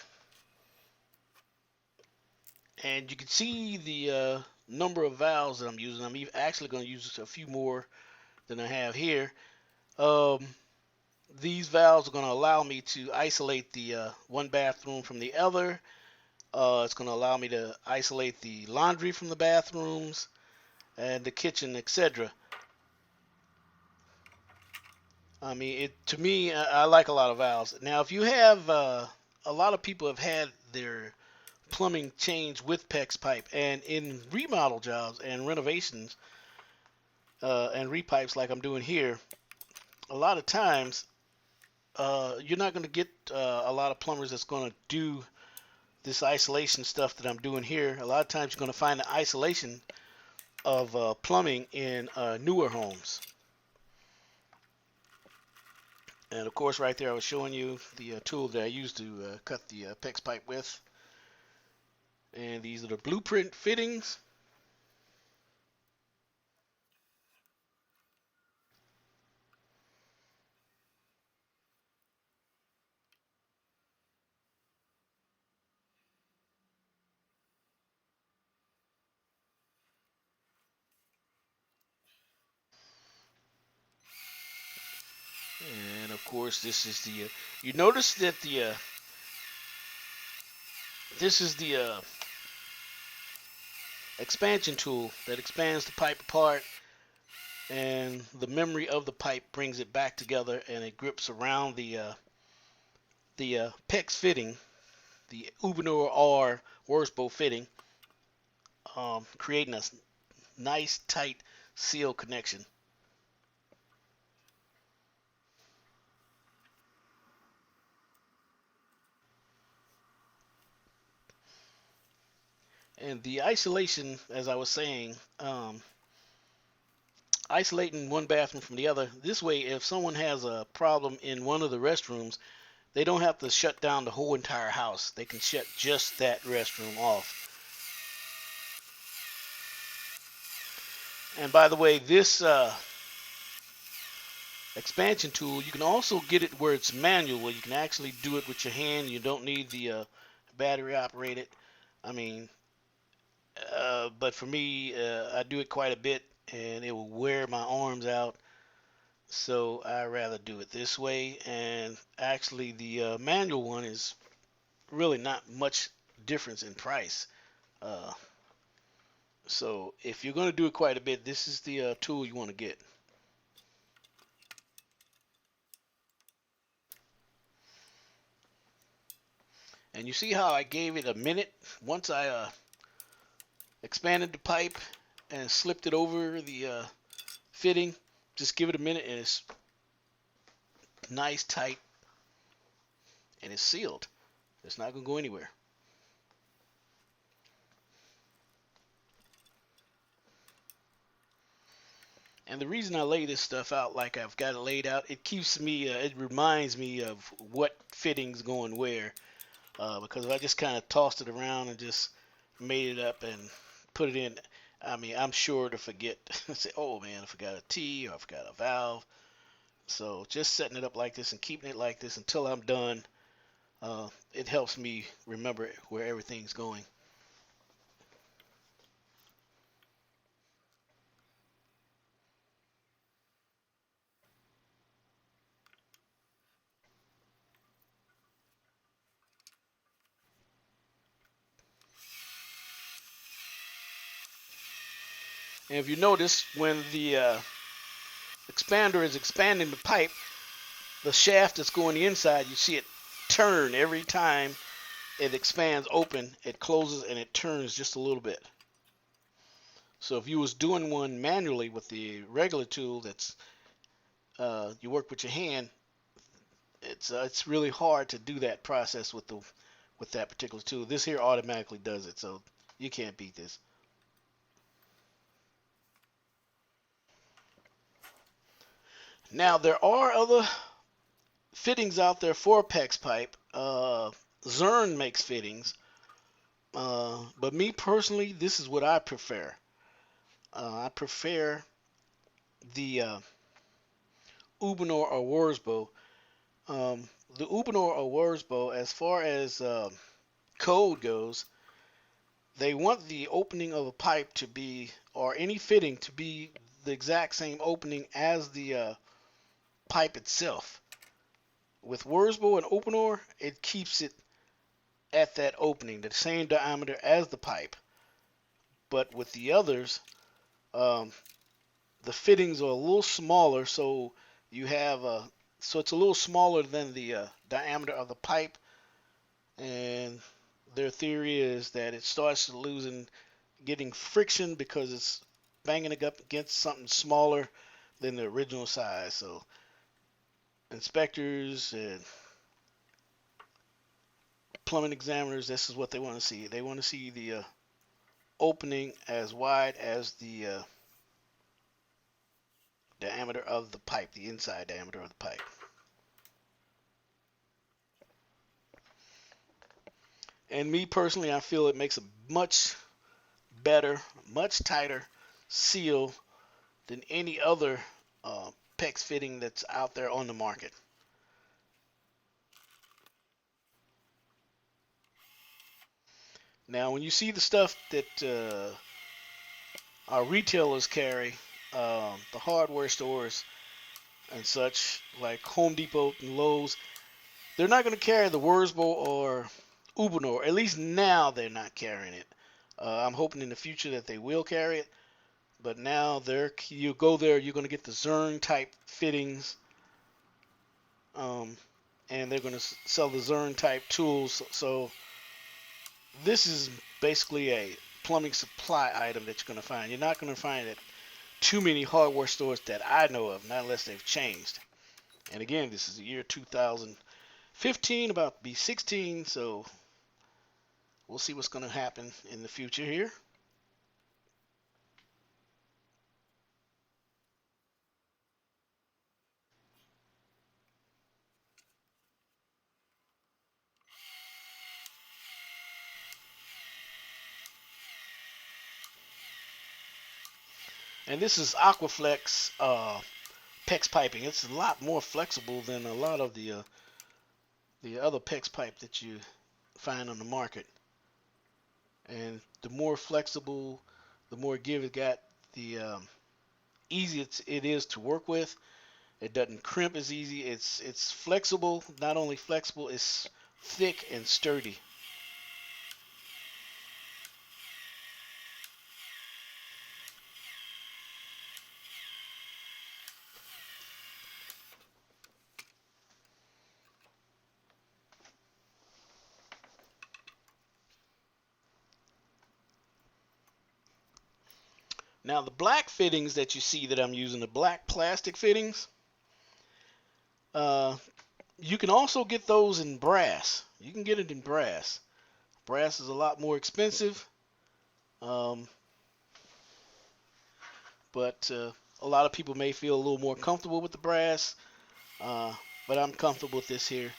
And you can see the number of valves that I'm using. I'm actually going to use a few more than I have here. Um, these valves are going to allow me to isolate the one bathroom from the other. It's going to allow me to isolate the laundry from the bathrooms and the kitchen, etc. I mean, to me, I like a lot of valves. Now, if you have, a lot of people have had their plumbing changed with PEX pipe, and in remodel jobs and renovations and repipes like I'm doing here, a lot of times you're not going to get a lot of plumbers that's going to do this isolation stuff that I'm doing here. A lot of times you're going to find the isolation of plumbing in newer homes. And of course, right there, I was showing you the tool that I used to cut the PEX pipe with. And these are the blueprint fittings. And of course, this is the. You notice that the. This is the expansion tool that expands the pipe apart, and the memory of the pipe brings it back together, and it grips around the PEX fitting, the Ubenor R Worsbo fitting, creating a nice tight seal connection. And the isolation, as I was saying, isolating one bathroom from the other. This way, if someone has a problem in one of the restrooms, they don't have to shut down the whole entire house. They can shut just that restroom off. And by the way, this expansion tool, you can also get it where it's manual, where you can actually do it with your hand. You don't need the battery operated. I mean, but for me, I do it quite a bit, and it will wear my arms out. So I rather do it this way. And actually, the manual one is really not much difference in price. Uh, so if you're going to do it quite a bit, this is the tool you want to get. And you see how I gave it a minute once I expanded the pipe and slipped it over the fitting. Just give it a minute and it's nice, tight, and it's sealed. It's not going to go anywhere. And the reason I lay this stuff out like I've got it laid out, it keeps me, it reminds me of what fittings going where. Because if I just kind of tossed it around and just made it up and put it in, I mean, I'm sure to forget. Say, oh man, I forgot a T or I forgot a valve. So just setting it up like this and keeping it like this until I'm done, it helps me remember where everything's going. And if you notice, when the expander is expanding the pipe, the shaft that's going the inside, you see it turn every time it expands open. It closes and it turns just a little bit. So if you was doing one manually with the regular tool, that's you work with your hand, it's really hard to do that process with that particular tool. This here automatically does it, so you can't beat this. Now there are other fittings out there for PEX pipe. Zurn makes fittings, but me personally, this is what I prefer. I prefer the Uponor or Worsbo. The Uponor or Worsbo, as far as code goes, they want the opening of a pipe to be, or any fitting to be, the exact same opening as the pipe itself. With Worsbo and Uponor, it keeps it at that opening, the same diameter as the pipe. But with the others, um, the fittings are a little smaller, so you have so it's a little smaller than the diameter of the pipe, and their theory is that it starts losing, getting friction because it's banging it up against something smaller than the original size. So inspectors and plumbing examiners, this is what they want to see. They want to see the opening as wide as the diameter of the pipe, the inside diameter of the pipe. And me personally, I feel it makes a much better, much tighter seal than any other PEX fitting that's out there on the market. Now, when you see the stuff that our retailers carry, the hardware stores and such, like Home Depot and Lowe's, they're not going to carry the Worsbo or Uponor. At least now they're not carrying it. I'm hoping in the future that they will carry it. But now you go there, you're going to get the Zurn type fittings, um, and they're going to sell the Zurn type tools. So this is basically a plumbing supply item that you're going to find. You're not going to find it at too many hardware stores that I know of, not unless they've changed. And again, this is the year 2015, about to be 16, so we'll see what's going to happen in the future here. And this is Aquaflex PEX piping. It's a lot more flexible than a lot of the other PEX pipe that you find on the market. And the more flexible, the more give it got, the easier it is to work with. It doesn't crimp as easy. It's flexible. Not only flexible, it's thick and sturdy. Now the black fittings that you see that I'm using, the black plastic fittings, uh, you can also get those in brass. You can get it in brass. Brass is a lot more expensive, um, but a lot of people may feel a little more comfortable with the brass. Uh, but I'm comfortable with this here,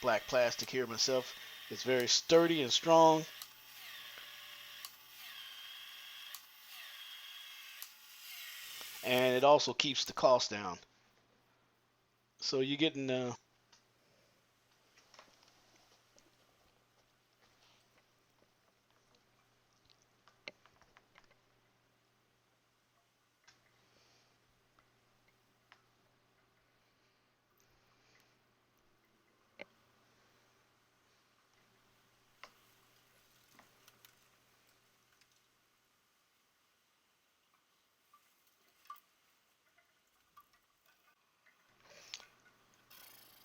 black plastic here myself. It's very sturdy and strong. And it also keeps the cost down. So you're getting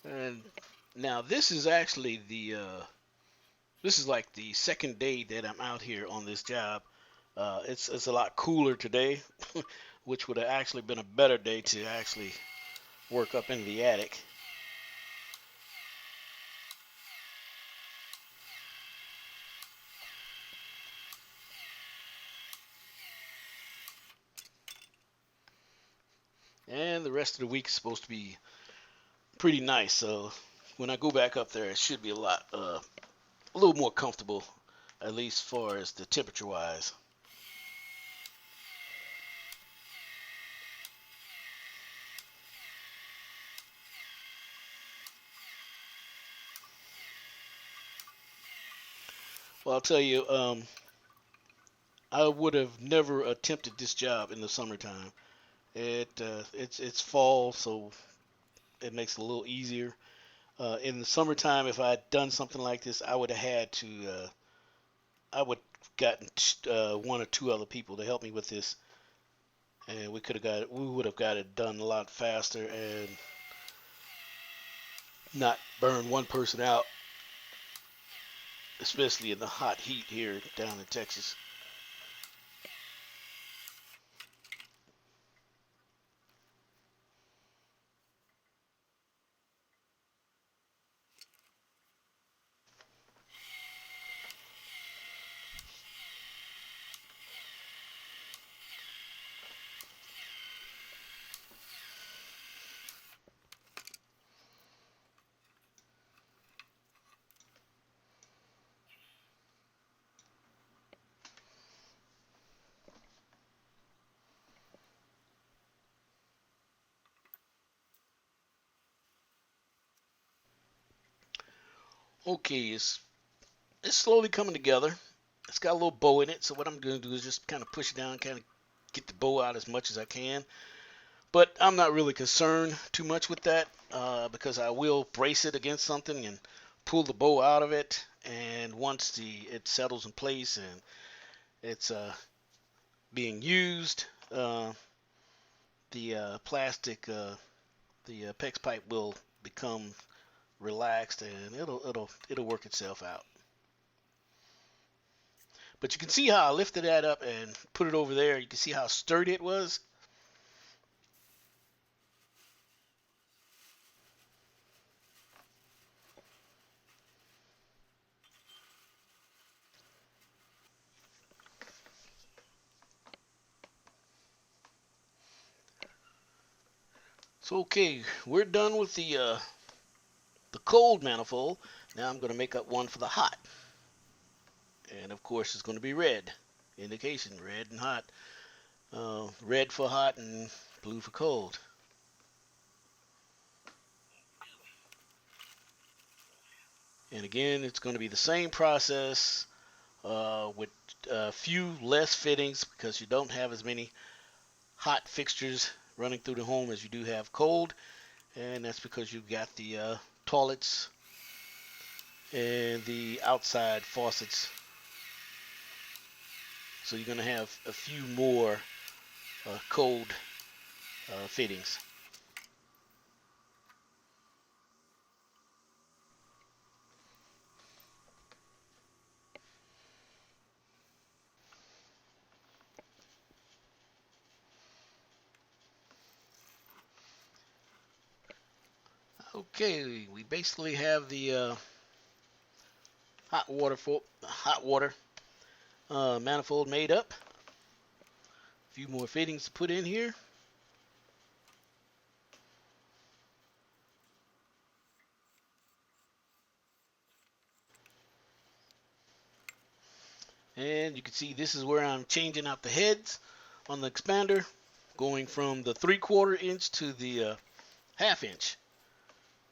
And now this is actually this is like the second day that I'm out here on this job. It's a lot cooler today, which would have actually been a better day to actually work up in the attic. And the rest of the week is supposed to be pretty nice. So when I go back up there, it should be a little more comfortable, at least as far as the temperature wise. Well, I'll tell you, I would have never attempted this job in the summertime. It's fall, so it makes it a little easier. In the summertime, if I had done something like this, I would have had to. I would gotten one or two other people to help me with this, and we would have got it done a lot faster and not burn one person out, especially in the hot heat here down in Texas. Okay, it's slowly coming together. It's got a little bow in it, so what I'm going to do is just kind of push it down, kind of get the bow out as much as I can. But I'm not really concerned too much with that because I will brace it against something and pull the bow out of it. And once it settles in place and it's being used, the plastic, the PEX pipe will become relaxed and it'll work itself out. But you can see how I lifted that up and put it over there. You can see how sturdy it was. So okay, we're done with the cold manifold. Now I'm going to make up one for the hot. And of course it's going to be red. Indication, red and hot. Red for hot and blue for cold. And again, it's going to be the same process with a few less fittings because you don't have as many hot fixtures running through the home as you do have cold. And that's because you've got the toilets and the outside faucets. So you're going to have a few more cold fittings. Okay, we basically have the hot water manifold made up. A few more fittings to put in here. And you can see this is where I'm changing out the heads on the expander, going from the 3/4 inch to the half inch.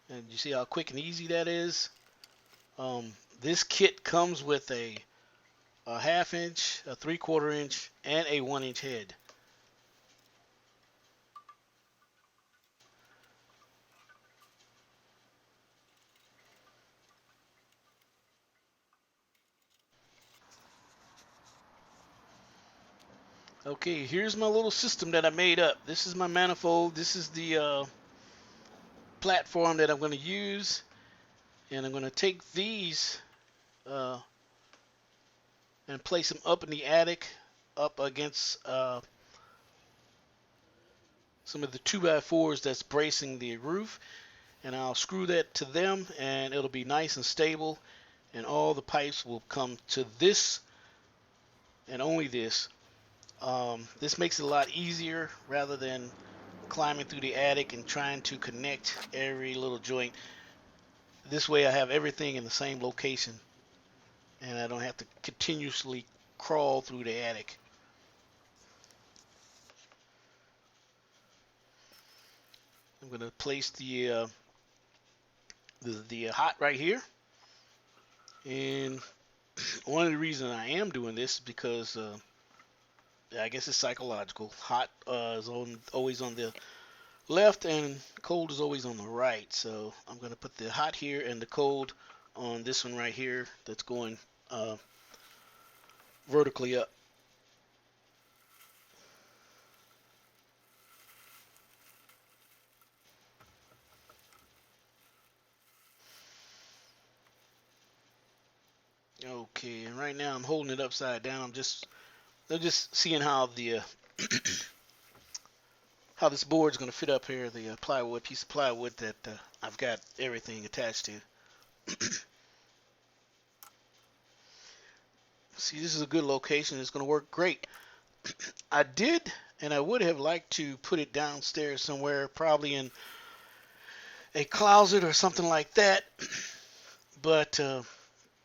And you see how quick and easy that is. This kit comes with a half inch, a 3/4 inch, and a 1 inch head. Okay, here's my little system that I made up. This is my manifold. This is the platform that I'm going to use, and I'm going to take these uh, and place them up in the attic, up against some of the 2x4s that's bracing the roof, and I'll screw that to them, and it'll be nice and stable, and all the pipes will come to this and only this. This makes it a lot easier rather than climbing through the attic and trying to connect every little joint. This way I have everything in the same location, and I don't have to continuously crawl through the attic. I'm going to place the hot right here, and one of the reasons I am doing this is because I guess it's psychological. Hot is always on the left, and cold is always on the right. So I'm going to put the hot here and the cold on this one right here that's going vertically up. Okay, and right now I'm holding it upside down. I'm just seeing how the how this board is going to fit up here. The plywood, piece of plywood that I've got everything attached to. See, this is a good location. It's going to work great. I did, and I would have liked to put it downstairs somewhere, probably in a closet or something like that. But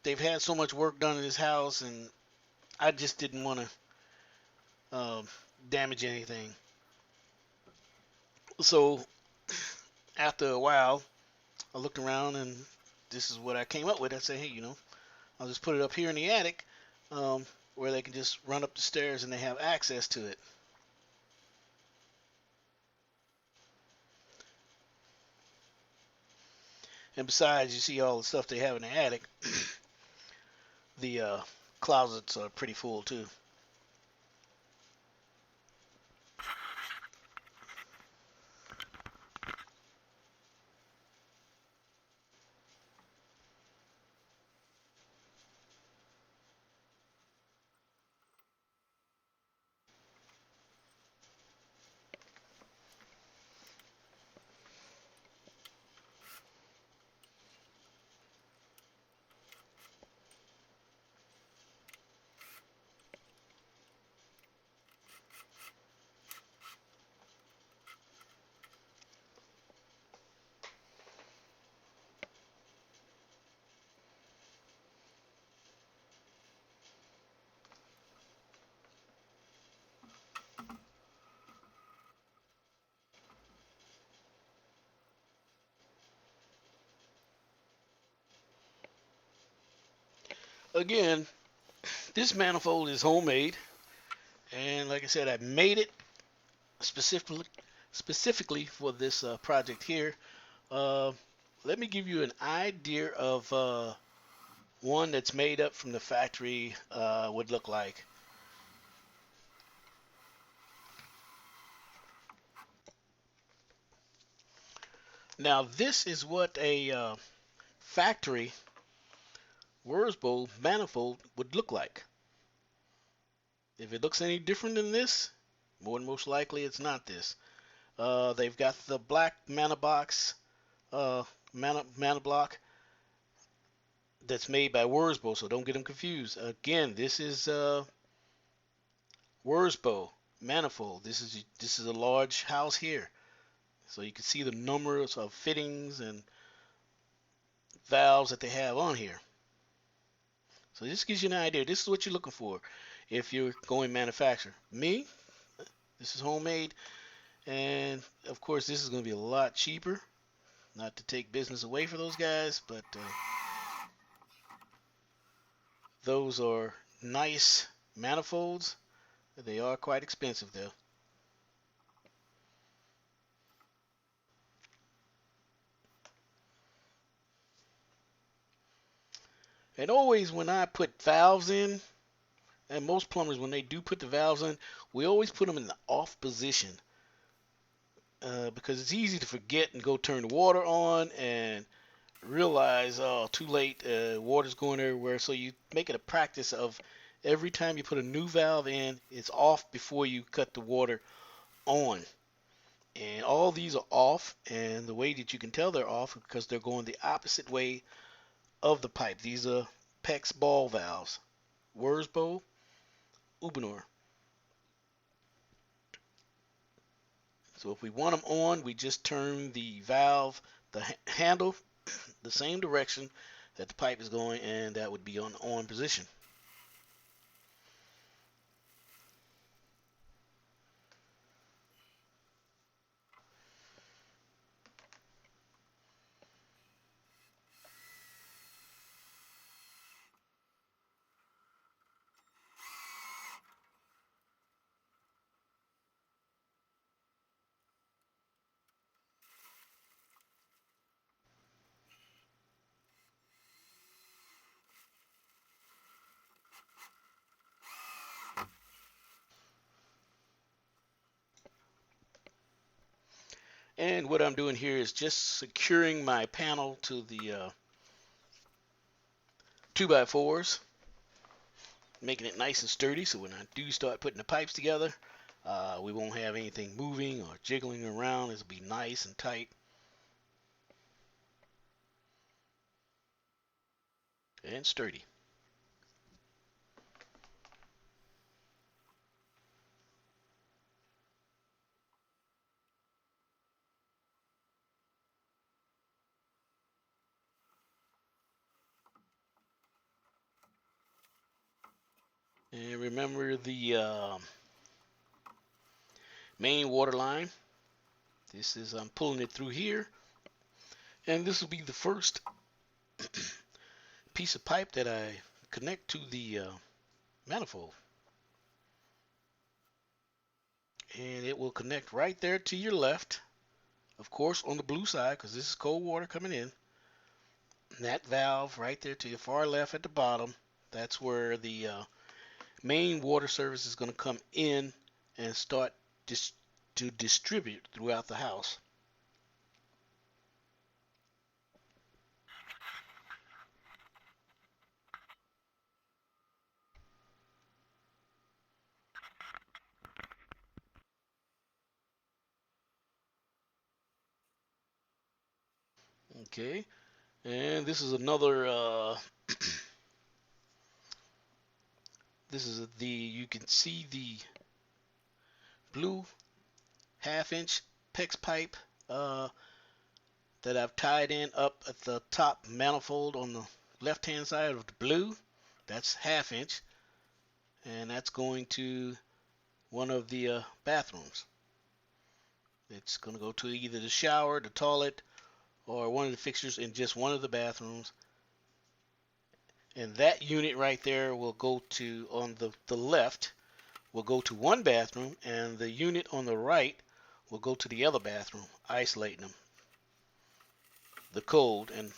they've had so much work done in this house, and I just didn't want to damage anything. So after a while, I looked around, and this is what I came up with. I said, hey, I'll just put it up here in the attic, where they can just run up the stairs and they have access to it. And besides, you see all the stuff they have in the attic. The closets are pretty full too. Again, this manifold is homemade, and like I said, I made it specifically for this project here. Uh, Let me give you an idea of one that's made up from the factory would look like. Now, this is what a factory Wurzbo manifold would look like. If it looks any different than this, more than most likely it's not this. They've got the black mana box, mana block that's made by Wurzbo, so don't get them confused. Again, this is Wurzbo manifold. This is a large house here, so you can see the numbers of fittings and valves that they have on here. So this gives you an idea. This is what you're looking for if you're going manufacturer. Me, this is homemade, and of course this is going to be a lot cheaper. Not to take business away for those guys, but those are nice manifolds. They are quite expensive though. And always when I put valves in, and most plumbers when they do put the valves in, we always put them in the off position. because it's easy to forget and go turn the water on and realize, oh, too late, water's going everywhere. So you make it a practice of every time you put a new valve in, it's off before you cut the water on. And all these are off, and the way that you can tell they're off is because they're going the opposite way of the pipe. These are PEX ball valves, Wurzbo, Ubenor. So if we want them on, we just turn the valve, the handle, the same direction that the pipe is going, and that would be on position. And what I'm doing here is just securing my panel to the 2x4s, making it nice and sturdy, so when I do start putting the pipes together, we won't have anything moving or jiggling around. It'll be nice and tight and sturdy. And remember the main water line. This is, I'm pulling it through here, and this will be the first piece of pipe that I connect to the manifold. And it will connect right there to your left, of course on the blue side, because this is cold water coming in. And that valve right there to your far left at the bottom, that's where the main water service is going to come in and start to distribute throughout the house. Okay, and this is another this is the, you can see the blue 1/2 inch PEX pipe that I've tied in up at the top manifold on the left hand side of the blue. That's 1/2 inch, and that's going to one of the bathrooms. It's going to go to either the shower, the toilet, or one of the fixtures in just one of the bathrooms. And that unit right there will go to, on the left, will go to one bathroom, and the unit on the right will go to the other bathroom, isolating them. The cold and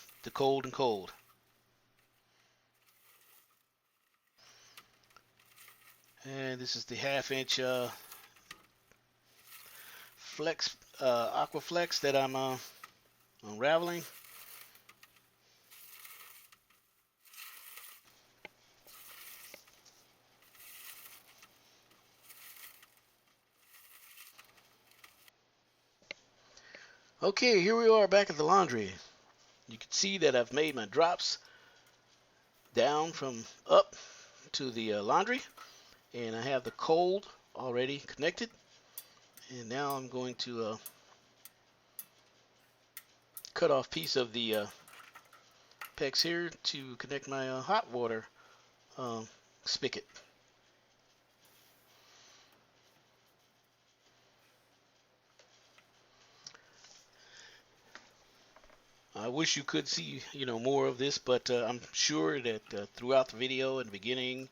cold. And this is the 1/2 inch flex Aquaflex that I'm unraveling. Okay, here we are back at the laundry. You can see that I've made my drops down from up to the laundry, and I have the cold already connected. And now I'm going to cut off piece of the PEX here to connect my hot water spigot. I wish you could see, more of this, but I'm sure that throughout the video in the beginning,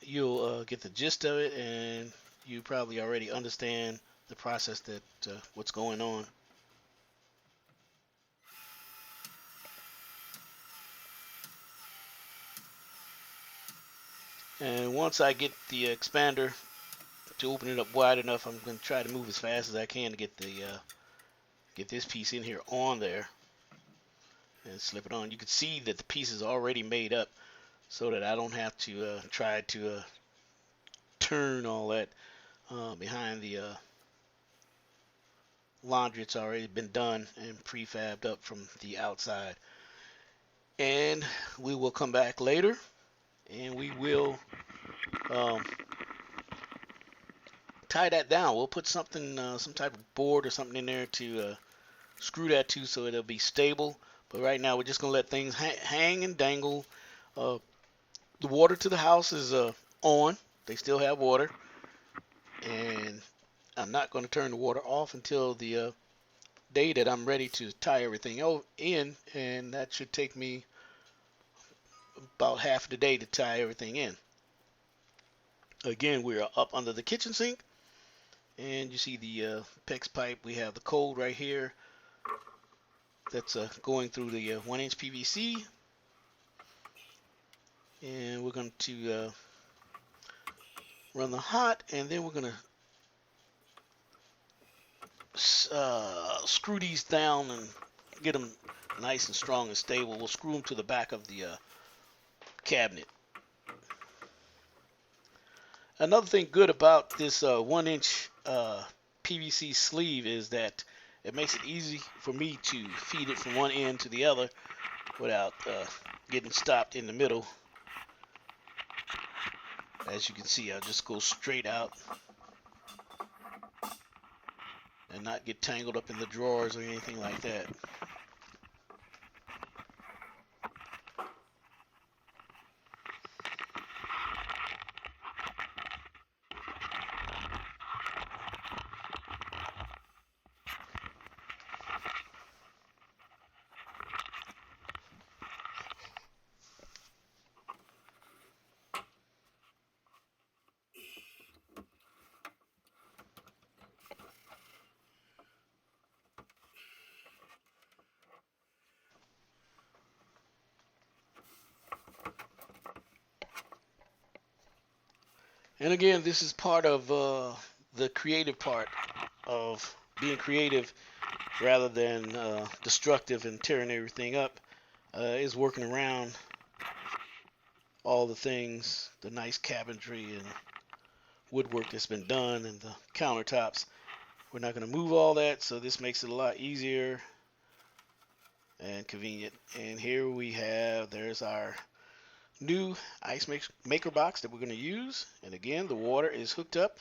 you'll get the gist of it, and you probably already understand the process that what's going on. And once I get the expander to open it up wide enough. I'm going to try to move as fast as I can to get the get this piece in here on there and slip it on. You can see that the piece is already made up so that I don't have to try to turn all that behind the laundry. It's already been done and prefabbed up from the outside. And we will come back later and we will tie that down. We'll put something, some type of board or something in there to screw that to so it'll be stable. But right now we're just going to let things hang and dangle. The water to the house is on. They still have water. And I'm not going to turn the water off until the day that I'm ready to tie everything in. And that should take me about half the day to tie everything in. Again, we are up under the kitchen sink. And you see the PEX pipe. We have the cold right here. That's going through the 1-inch PVC. And we're going to run the hot, and then we're going to screw these down and get them nice and strong and stable. We'll screw them to the back of the cabinet. Another thing good about this 1-inch PVC sleeve is that it makes it easy for me to feed it from one end to the other without getting stopped in the middle. As you can see, I'll just go straight out and not get tangled up in the drawers or anything like that. And again, this is part of the creative part of being creative rather than destructive and tearing everything up, is working around all the things, the nice cabinetry and woodwork that's been done and the countertops. We're not going to move all that, so this makes it a lot easier and convenient. And here we have, there's our new ice maker box that we're going to use. And again, the water is hooked up.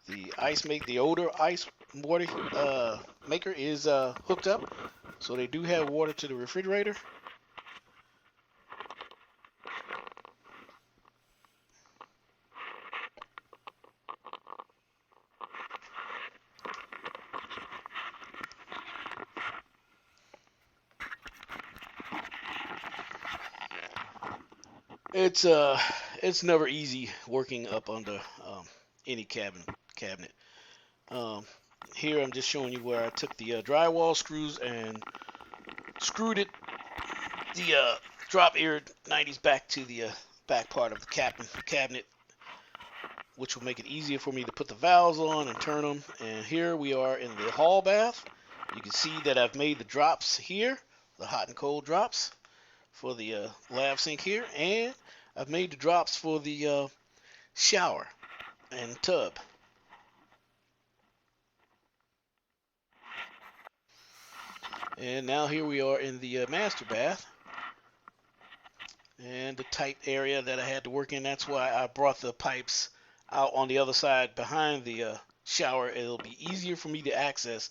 The older ice water maker is hooked up, so they do have water to the refrigerator. It's never easy working up under any cabinet. Here I'm just showing you where I took the drywall screws and screwed the drop ear 90s back to the back part of the cabinet, which will make it easier for me to put the valves on and turn them. And here we are in the hall bath. You can see that I've made the drops here, the hot and cold drops for the lav sink here, and I've made the drops for the shower and tub. And now here we are in the master bath, and the tight area that I had to work in. That's why I brought the pipes out on the other side behind the shower. It'll be easier for me to access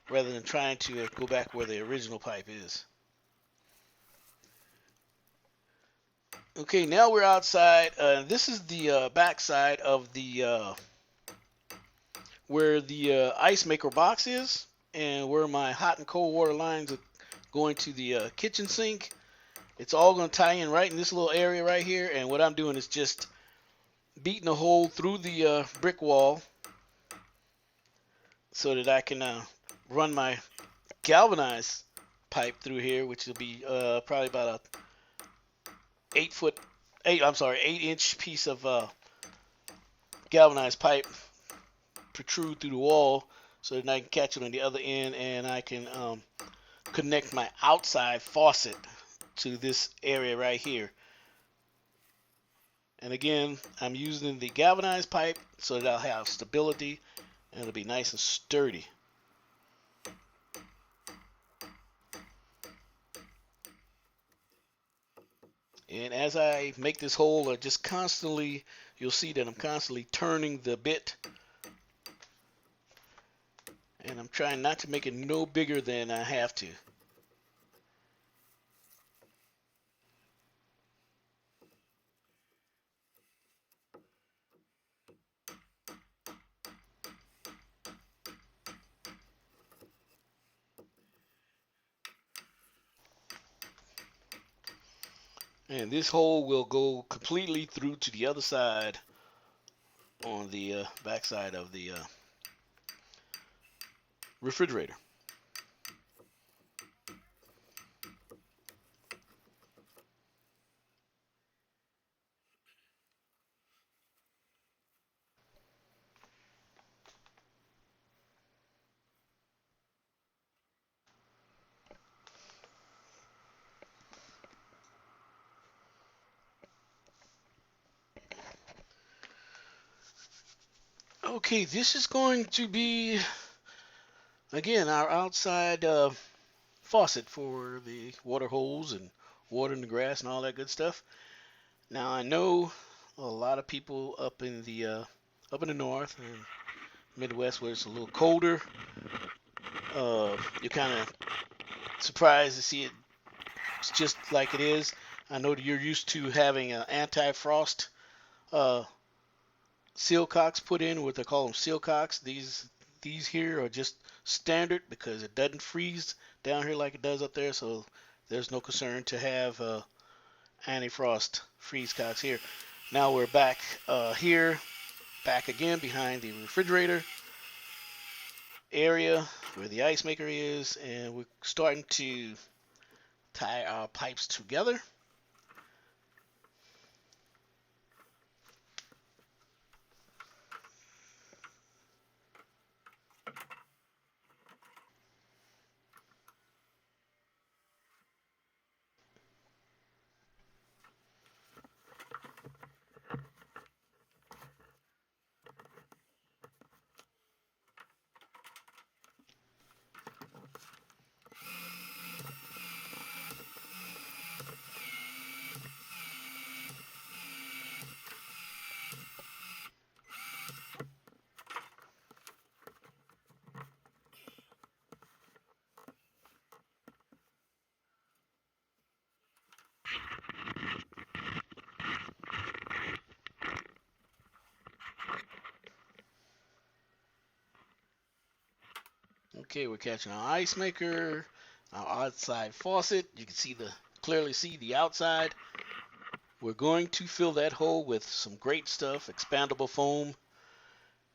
rather than trying to go back where the original pipe is. Okay, now we're outside. This is the back side of the where the ice maker box is, and where my hot and cold water lines are going to the kitchen sink. It's all going to tie in right in this little area right here. And what I'm doing is just beating a hole through the brick wall so that I can run my galvanized pipe through here, which will be probably about a 8-inch piece of galvanized pipe protrude through the wall so that I can catch it on the other end, and I can connect my outside faucet to this area right here. And again, I'm using the galvanized pipe so that I'll have stability and it'll be nice and sturdy. And as I make this hole, just constantly, you'll see that I'm constantly turning the bit. And I'm trying not to make it no bigger than I have to. And this hole will go completely through to the other side on the back side of the refrigerator. Okay, this is going to be, again, our outside faucet for the water hose and watering the grass and all that good stuff. Now I know a lot of people up in the north and Midwest where it's a little colder. You're kind of surprised to see it just like it is. I know that you're used to having an anti-frost seal cocks put in, what they call them seal cocks. These here are just standard because it doesn't freeze down here like it does up there, so there's no concern to have anti-frost freeze cocks here. Now we're back here, back again behind the refrigerator area where the ice maker is, and we're starting to tie our pipes together. Okay, we're catching our ice maker, our outside faucet. You can clearly see the outside. We're going to fill that hole with some great stuff, expandable foam,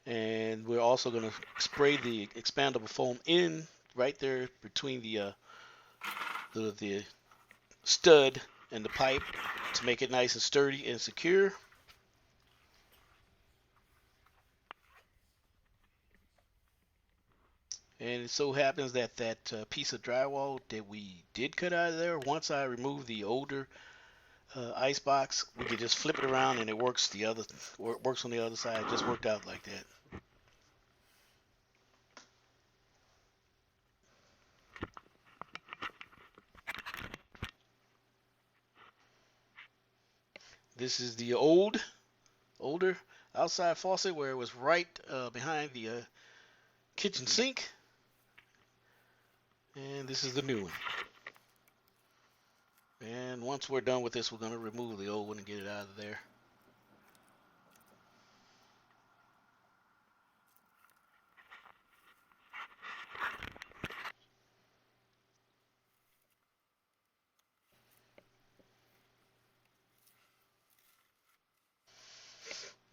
and we're also going to spray the expandable foam in right there between the stud and the pipe to make it nice and sturdy and secure. And it so happens that that piece of drywall that we did cut out of there, once I removed the older ice box, we could just flip it around and it works works on the other side. It just worked out like that. This is the older outside faucet where it was right behind the kitchen sink. And this is the new one. And once we're done with this, we're going to remove the old one and get it out of there.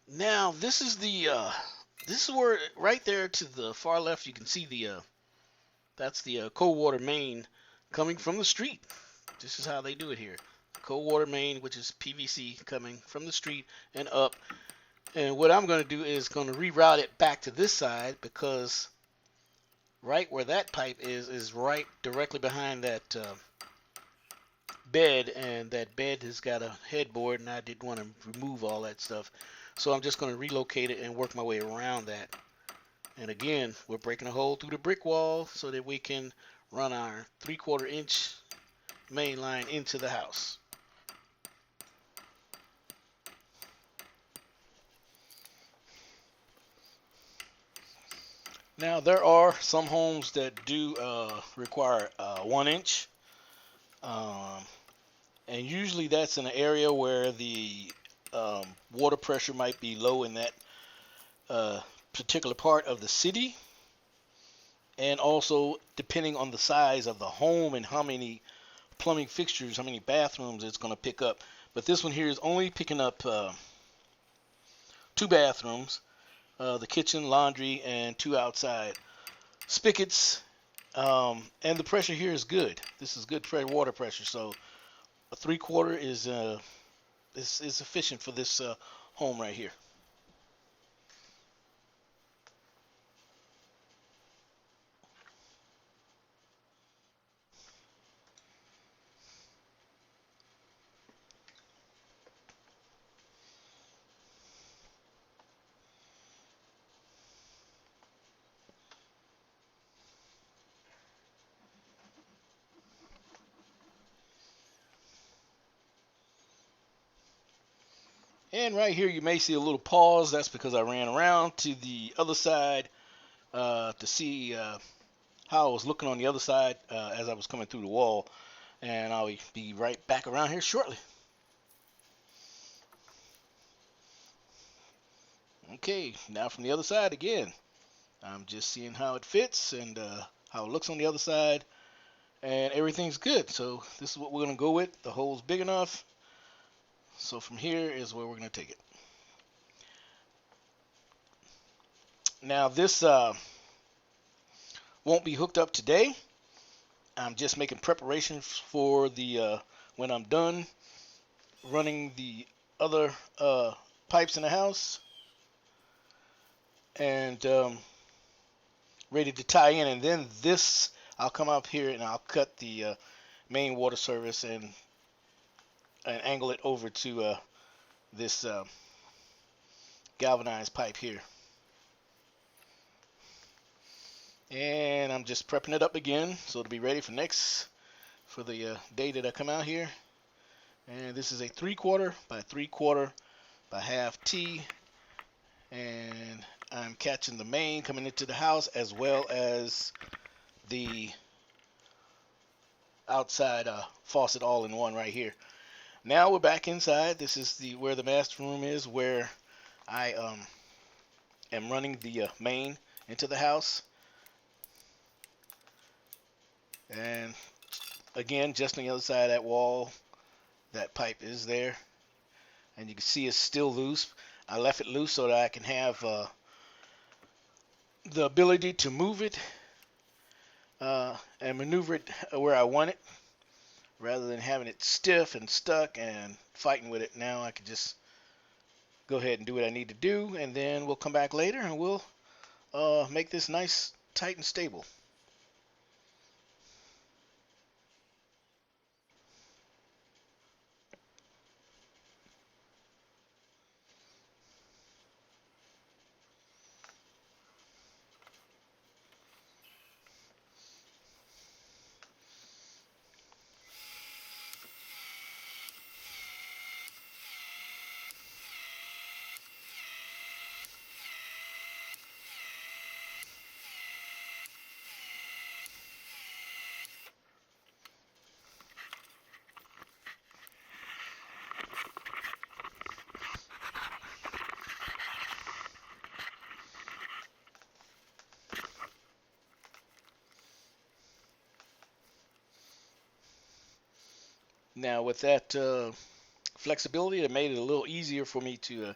Now this is where right there to the far left you can see that's the cold water main coming from the street. This is how they do it here. Cold water main, which is PVC, coming from the street and up. And what I'm going to do is going to reroute it back to this side, because right where that pipe is right directly behind that bed, and that bed has got a headboard, and I didn't want to remove all that stuff. So I'm just going to relocate it and work my way around that. And again, we're breaking a hole through the brick wall so that we can run our 3/4 inch main line into the house. Now there are some homes that do require 1 inch, um, and usually that's in an area where the water pressure might be low in that particular part of the city, and also depending on the size of the home and how many plumbing fixtures, how many bathrooms it's going to pick up. But this one here is only picking up 2 bathrooms, the kitchen, laundry, and 2 outside spigots. And the pressure here is good. This is good water pressure, so a 3/4 is sufficient for this home right here. And right here you may see a little pause. That's because I ran around to the other side to see how I was looking on the other side as I was coming through the wall. And I'll be right back around here shortly. Okay, now from the other side again. I'm just seeing how it fits and how it looks on the other side. And everything's good. So this is what we're going to go with. The hole's big enough. So from here is where we're going to take it. Now this won't be hooked up today. I'm just making preparations for the when I'm done running the other pipes in the house and ready to tie in. And then this, I'll come up here and I'll cut the main water service and angle it over to this galvanized pipe here. And I'm just prepping it up again so it'll be ready for the day that I come out here. And this is a 3/4 by 3/4 by half T, and I'm catching the main coming into the house as well as the outside faucet all in one right here. Now we're back inside. This is where the master room is, where I am running the main into the house. And again, just on the other side of that wall, that pipe is there, and you can see it's still loose. I left it loose so that I can have the ability to move it and maneuver it where I want it, rather than having it stiff and stuck and fighting with it. Now I can just go ahead and do what I need to do, and then we'll come back later and we'll make this nice, tight, and stable. Now with that flexibility, it made it a little easier for me to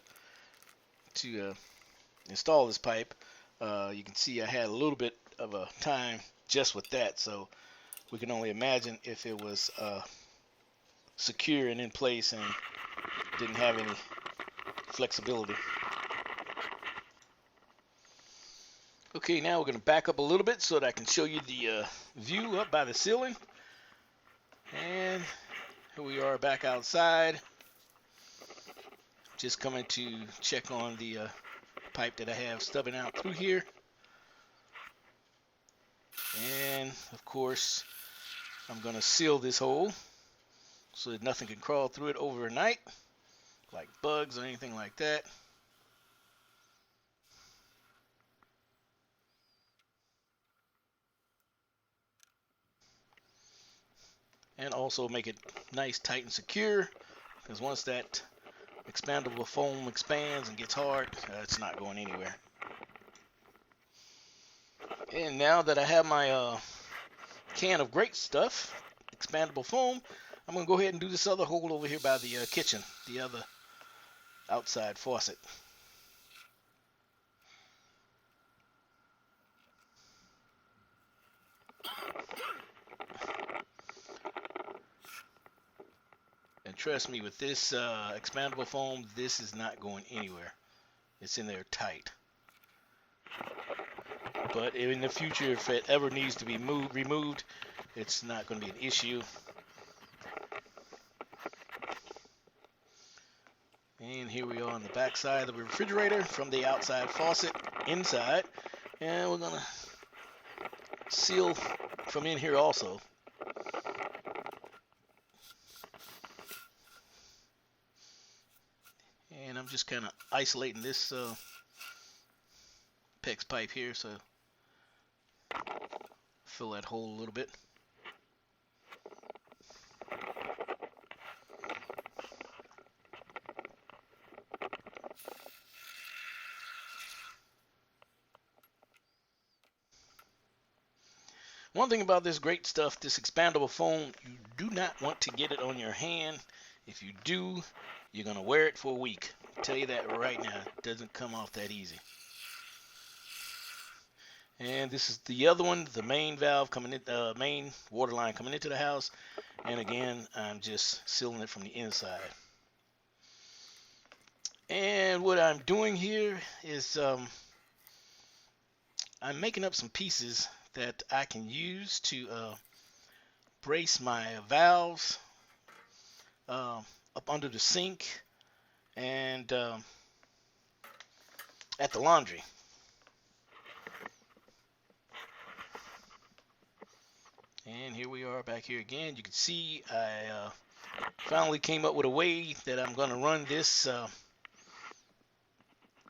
install this pipe. You can see I had a little bit of a time just with that, so we can only imagine if it was secure and in place and didn't have any flexibility. Okay, now we're going to back up a little bit so that I can show you the view up by the ceiling. And here we are back outside. Just coming to check on the pipe that I have stubbing out through here. And of course, I'm going to seal this hole so that nothing can crawl through it overnight, like bugs or anything like that. And also make it nice, tight, and secure, because once that expandable foam expands and gets hard, it's not going anywhere. And now that I have my can of great stuff, expandable foam, I'm going to go ahead and do this other hole over here by the kitchen, the other outside faucet. And trust me, with this expandable foam, this is not going anywhere. It's in there tight. But in the future, if it ever needs to be removed, it's not going to be an issue. And here we are on the back side of the refrigerator from the outside faucet inside. And we're going to seal from in here also. And I'm just kind of isolating this PEX pipe here, so fill that hole a little bit. One thing about this great stuff, this expandable foam, you do not want to get it on your hand. If you do, you're going to wear it for a week. I'll tell you that right now. It doesn't come off that easy. And this is the other one, the main valve coming in, main water line coming into the house. And again, I'm just sealing it from the inside. And what I'm doing here is I'm making up some pieces that I can use to brace my valves up under the sink and at the laundry. And here we are back here again. You can see I finally came up with a way that I'm going to run this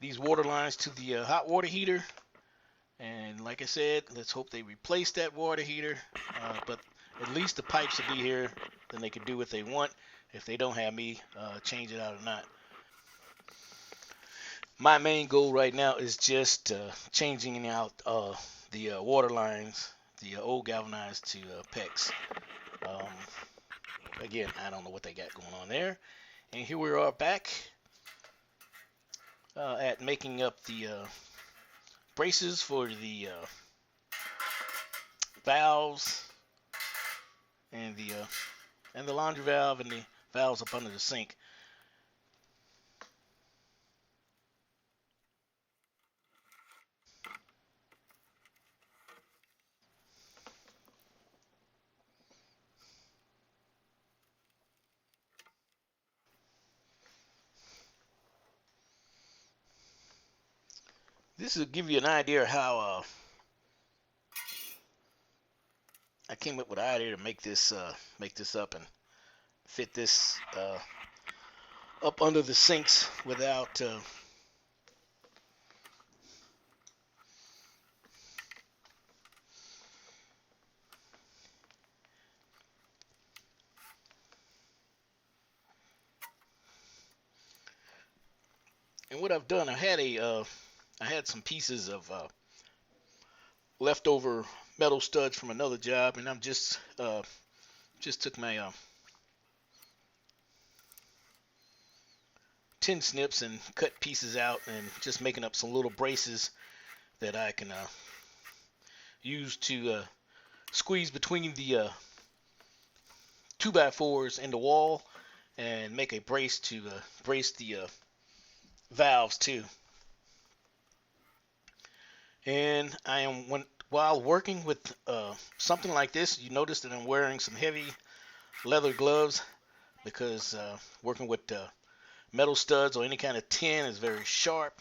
these water lines to the hot water heater. And like I said, let's hope they replace that water heater. But at least the pipes will be here. Then they can do what they want if they don't have me change it out or not. My main goal right now is just changing out the water lines, the old galvanized to PEX. Again, I don't know what they got going on there. And here we are back at making up the braces for the valves and the laundry valve and the valves up under the sink. This will give you an idea of how I came up with the idea to make this up and fit this up under the sinks without and what I've done, I had some pieces of leftover metal studs from another job, and I'm just took my tin snips and cut pieces out and just making up some little braces that I can use to squeeze between the 2x4s in the wall and make a brace to brace the valves too. And while working with something like this, you notice that I'm wearing some heavy leather gloves because working with metal studs or any kind of tin is very sharp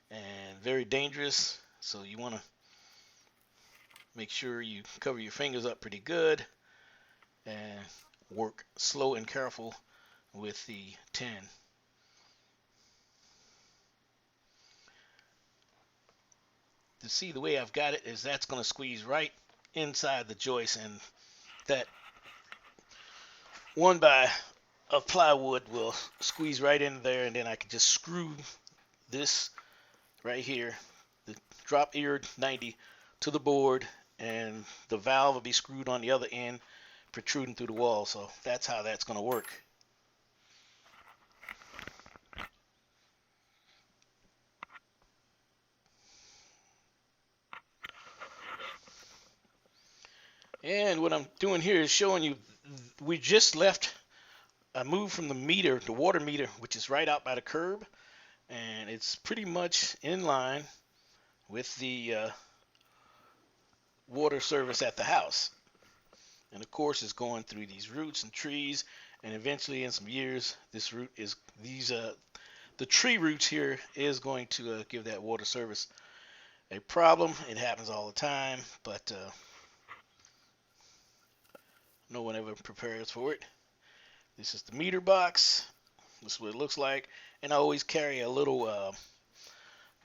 and very dangerous. So you want to make sure you cover your fingers up pretty good and work slow and careful with the tin. To see the way I've got it is that's going to squeeze right inside the joist, and that 1x of plywood will squeeze right in there, and then I can just screw this right here, the drop ear 90, to the board, and the valve will be screwed on the other end, protruding through the wall. So that's how that's going to work. And what I'm doing here is showing you, we just left, I moved from the meter, the water meter, which is right out by the curb, and it's pretty much in line with the water service at the house. And of course it's going through these roots and trees, and eventually in some years the tree roots here is going to give that water service a problem. It happens all the time, but no one ever prepares for it. This is the meter box. This is what it looks like. And I always carry a little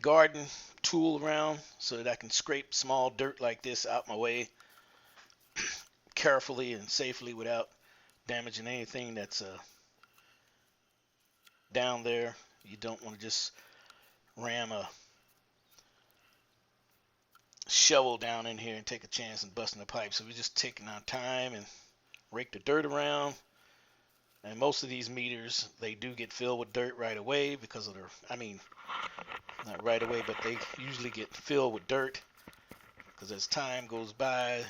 garden tool around so that I can scrape small dirt like this out my way carefully and safely without damaging anything that's down there. You don't want to just ram a shovel down in here and take a chance and busting the pipe. So we're just taking our time and rake the dirt around. And most of these meters, they do get filled with dirt right away because of their, not right away, but they usually get filled with dirt because as time goes by,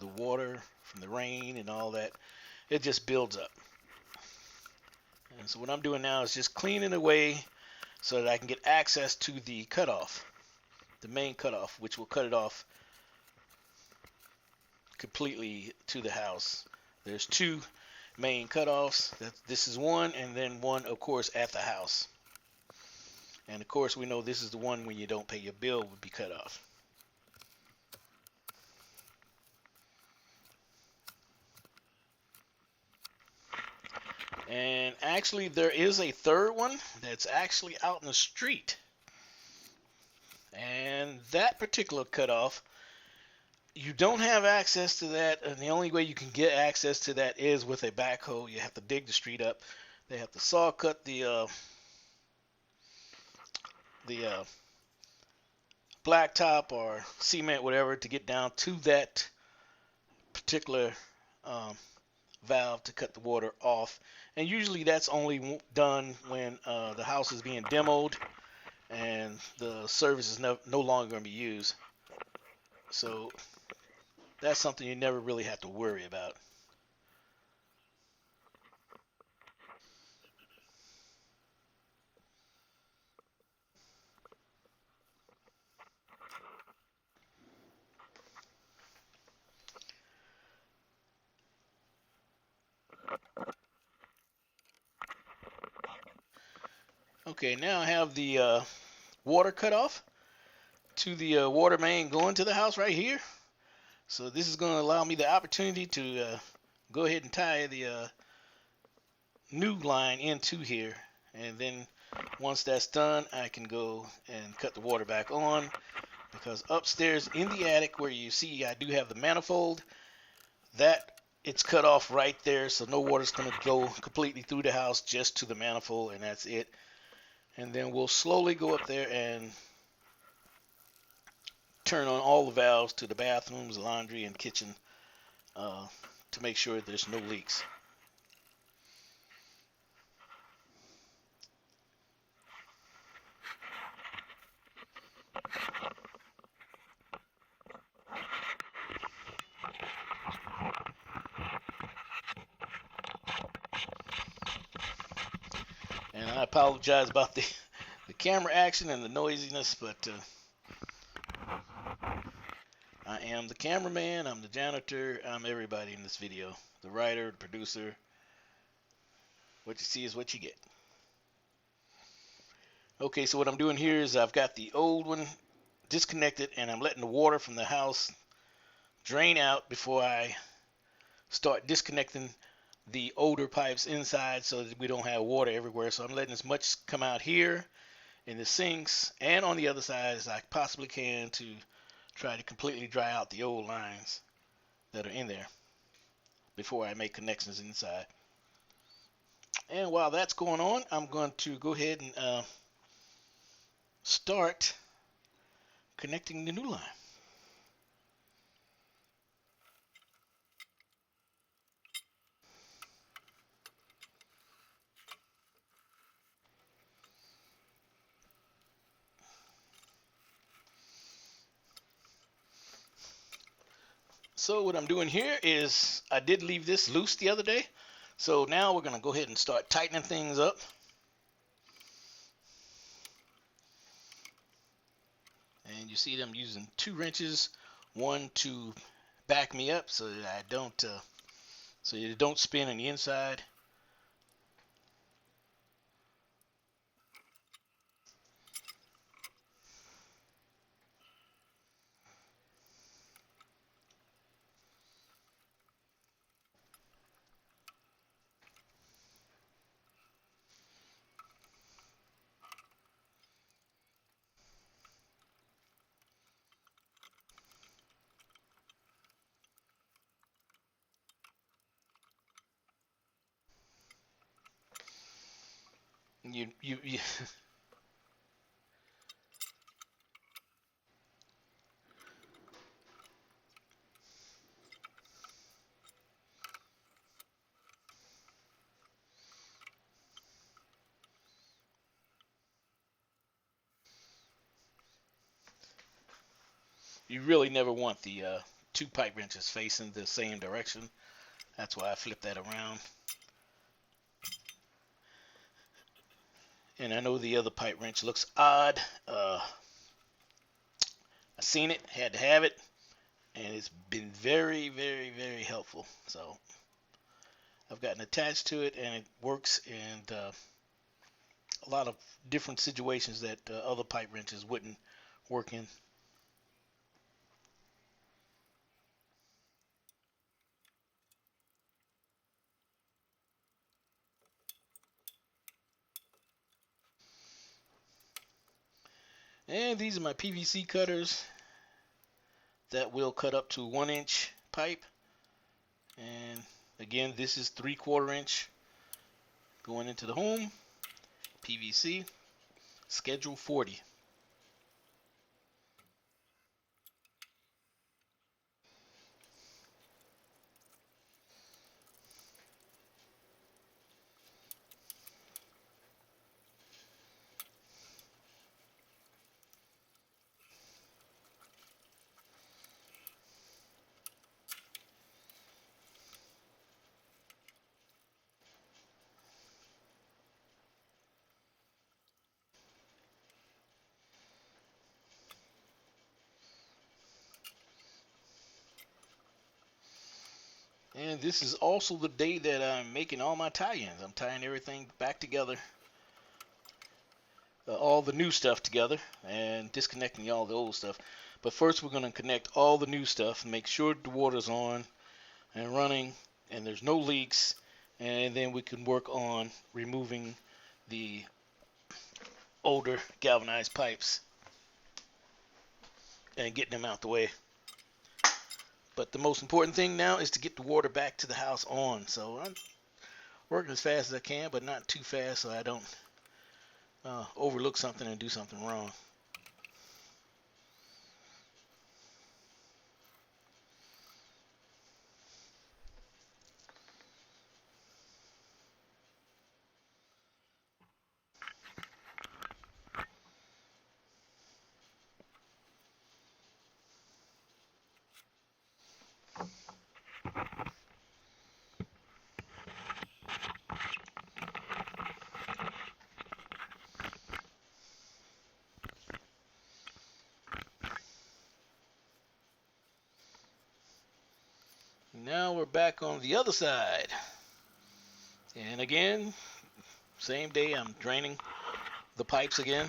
the water from the rain and all that, it just builds up. And so what I'm doing now is just cleaning away so that I can get access to the cutoff, the main cutoff, which will cut it off completely to the house. There's two main cutoffs. This is one, and then one, of course, at the house. And of course, we know this is the one when you don't pay your bill would be cut off. And actually, there is a third one that's actually out in the street. And that particular cutoff, you don't have access to that, and the only way you can get access to that is with a backhoe. You have to dig the street up. They have to saw cut the blacktop or cement, whatever, to get down to that particular valve to cut the water off. And usually that's only done when the house is being demoed and the service is no longer going to be used. So that's something you never really have to worry about. Okay, now I have the water cut off to the water main going to the house right here. So this is going to allow me the opportunity to go ahead and tie the new line into here. And then once that's done, I can go and cut the water back on, because upstairs in the attic where you see I do have the manifold, that it's cut off right there, so no water's going to go completely through the house, just to the manifold, and that's it. And then we'll slowly go up there and turn on all the valves to the bathrooms, laundry, and kitchen to make sure there's no leaks. And I apologize about the camera action and the noisiness, but am the cameraman, I'm the janitor, I'm everybody in this video. The writer, the producer. What you see is what you get. Okay, so what I'm doing here is I've got the old one disconnected and I'm letting the water from the house drain out before I start disconnecting the older pipes inside so that we don't have water everywhere. So I'm letting as much come out here in the sinks and on the other side as I possibly can to try to completely dry out the old lines that are in there before I make connections inside. And while that's going on, I'm going to go ahead and start connecting the new line. So what I'm doing here is I did leave this loose the other day. So now we're going to go ahead and start tightening things up. And you see them using 2 wrenches, one to back me up so that I don't, so it don't spin on the inside. You you really never want the 2 pipe wrenches facing the same direction. That's why I flip that around. And I know the other pipe wrench looks odd. I seen it, had to have it, and it's been very, very, very helpful. So I've gotten attached to it, and it works in a lot of different situations that other pipe wrenches wouldn't work in. And these are my PVC cutters that will cut up to 1-inch pipe. And again, this is 3/4 inch going into the home. PVC, schedule 40. And this is also the day that I'm making all my tie-ins. I'm tying everything back together, all the new stuff together, and disconnecting all the old stuff. But first we're going to connect all the new stuff, make sure the water's on and running and there's no leaks, and then we can work on removing the older galvanized pipes and getting them out the way. But the most important thing now is to get the water back to the house on. So I'm working as fast as I can, but not too fast so I don't overlook something and do something wrong. Now we're back on the other side. And again, same day, I'm draining the pipes again.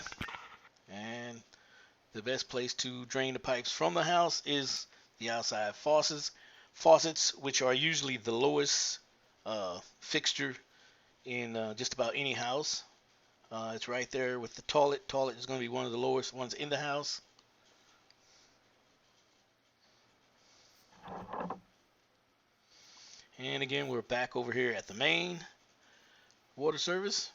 And the best place to drain the pipes from the house is the outside faucets, which are usually the lowest fixture in just about any house. It's right there with the toilet. Toilet is going to be one of the lowest ones in the house. And again, we're back over here at the main water service.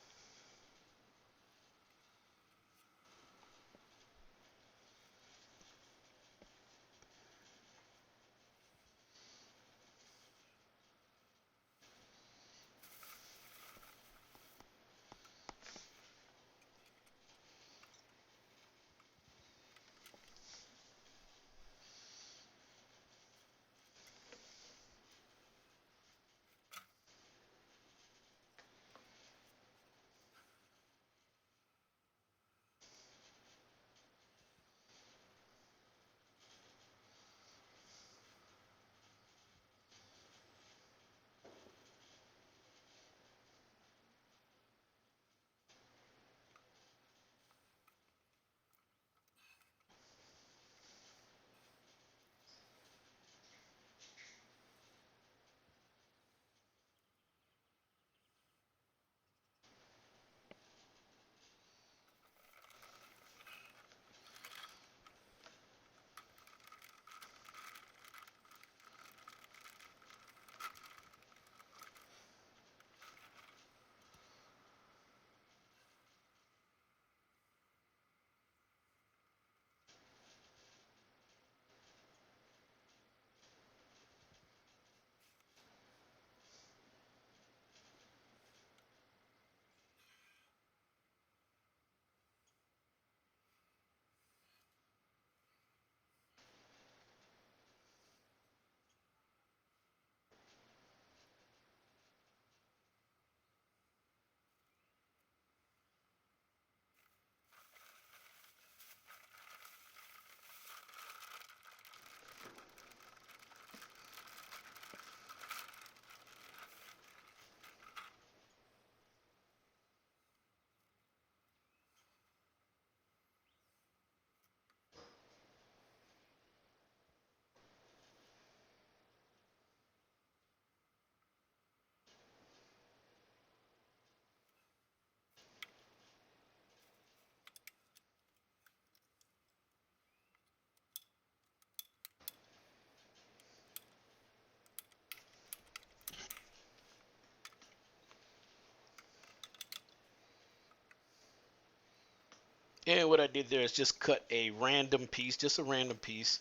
And what I did there is just cut a random piece, just a random piece,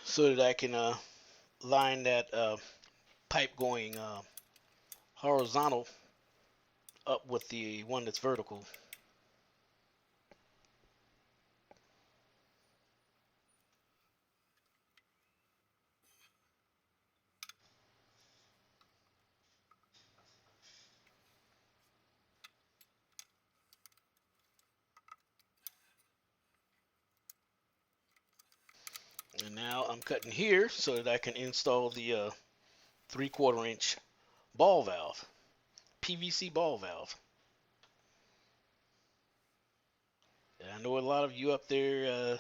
so that I can line that pipe going horizontal up with the one that's vertical. And now I'm cutting here so that I can install the 3/4 inch ball valve, PVC ball valve. And I know a lot of you up there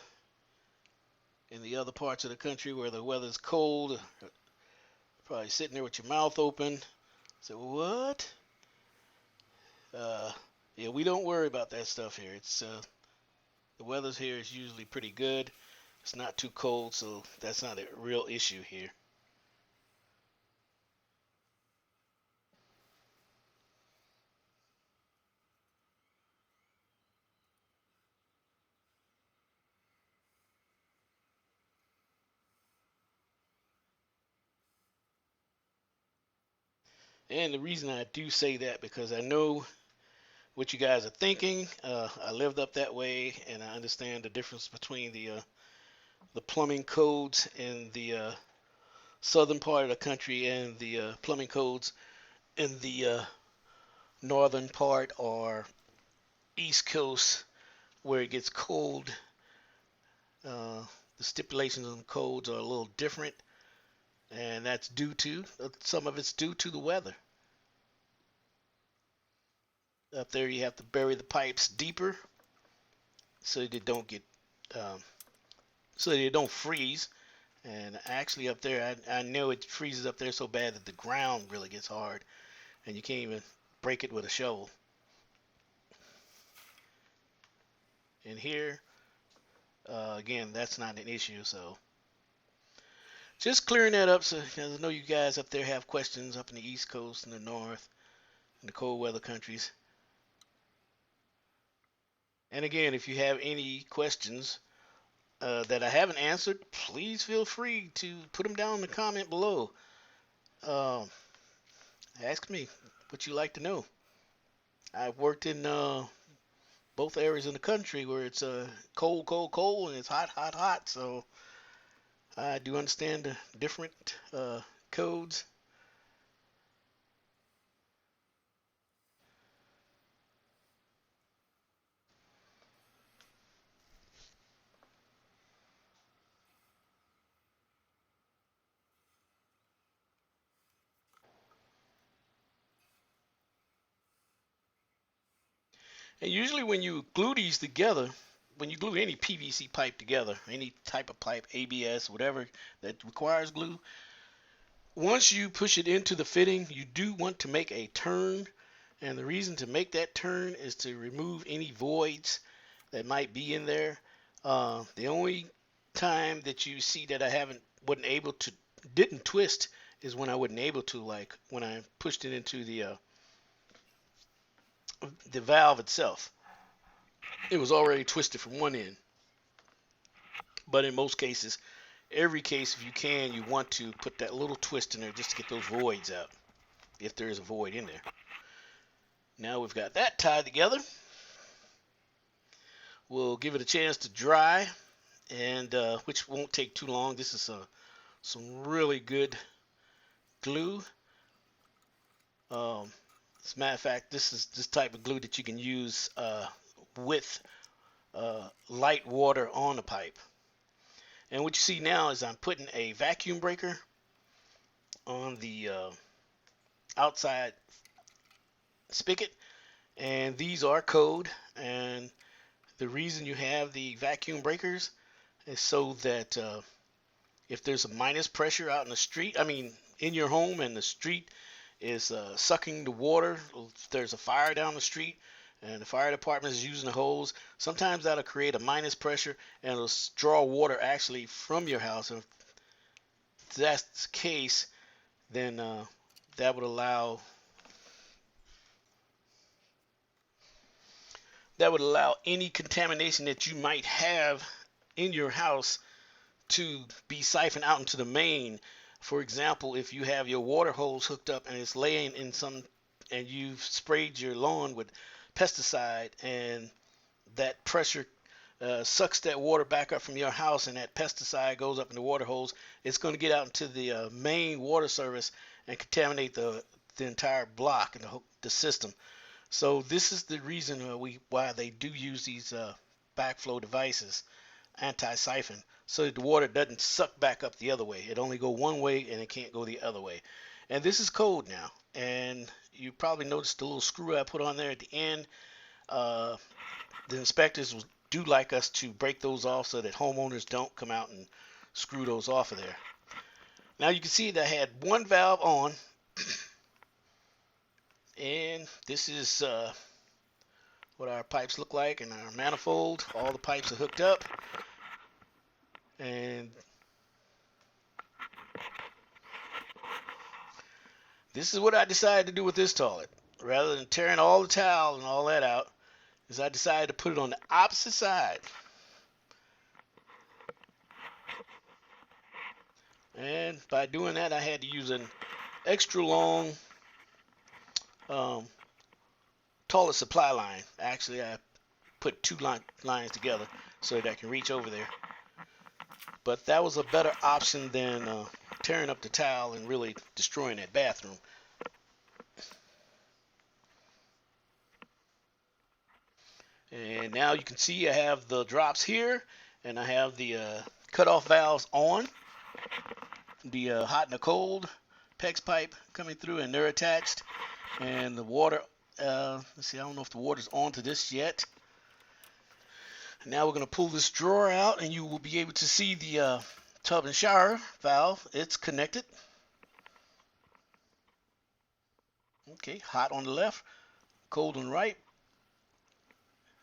in the other parts of the country where the weather's cold, probably sitting there with your mouth open. So what? Uh, yeah, we don't worry about that stuff here. It's the weather's here is usually pretty good. It's not too cold, so that's not a real issue here. And the reason I do say that because I know what you guys are thinking. I lived up that way, and I understand the difference between the plumbing codes in the southern part of the country and the plumbing codes in the northern part or east coast where it gets cold. Uh, the stipulations on codes are a little different. and that's due to some of it's due to the weather. Up there, you have to bury the pipes deeper so they don't get um, so they don't freeze. And actually, up there, I know it freezes up there so bad that the ground really gets hard, and you can't even break it with a shovel. And here, again, that's not an issue. So just clearing that up. So I know you guys up there have questions up in the East Coast and the North and the cold weather countries. And again, if you have any questions that I haven't answered, please feel free to put them down in the comment below. Um, Ask me what you like to know. I've worked in both areas in the country where it's cold, cold, cold, and it's hot, hot, hot. So I do understand the different codes. And usually when you glue these together, when you glue any PVC pipe together, any type of pipe, ABS, whatever that requires glue, once you push it into the fitting, you do want to make a turn. And the reason to make that turn is to remove any voids that might be in there. The only time that you see that I wasn't able to, didn't twist is when I wasn't able to, like when I pushed it into the valve itself. It was already twisted from one end. But in most cases, every case, if you can, you want to put that little twist in there just to get those voids out, if there is a void in there. Now we've got that tied together. We'll give it a chance to dry, and which won't take too long. This is some really good glue. As a matter of fact, this is this type of glue that you can use with light water on the pipe. And what you see now is I'm putting a vacuum breaker on the outside spigot, and these are code. And the reason you have the vacuum breakers is so that if there's a minus pressure out in the street, I mean in your home, and the street is sucking the water, if there's a fire down the street and the fire department is using the hose, sometimes that'll create a minus pressure and it'll draw water actually from your house. And if that's the case, then that would allow any contamination that you might have in your house to be siphoned out into the main. For example, if you have your water hose hooked up and it's laying in some, and you've sprayed your lawn with pesticide, and that pressure sucks that water back up from your house, and that pesticide goes up in the water hose, it's going to get out into the main water service and contaminate the entire block and the system. So this is the reason why they do use these backflow devices, anti-siphon, so that the water doesn't suck back up the other way. It only go one way and it can't go the other way. And this is code now. And you probably noticed the little screw I put on there at the end. The inspectors do like us to break those off so that homeowners don't come out and screw those off of there. Now you can see that I had one valve on. And this is what our pipes look like in our manifold. All the pipes are hooked up. And this is what I decided to do with this toilet. Rather than tearing all the towel and all that out, is I decided to put it on the opposite side. And by doing that, I had to use an extra long toilet supply line. Actually, I put two lines together so that I can reach over there. But that was a better option than tearing up the towel and really destroying that bathroom. And now you can see I have the drops here, and I have the cutoff valves on. the hot and the cold PEX pipe coming through, and they're attached. And the water, let's see, I don't know if the water's onto this yet. Now we're going to pull this drawer out, and you will be able to see the tub and shower valve. It's connected. Okay, hot on the left, cold on the right.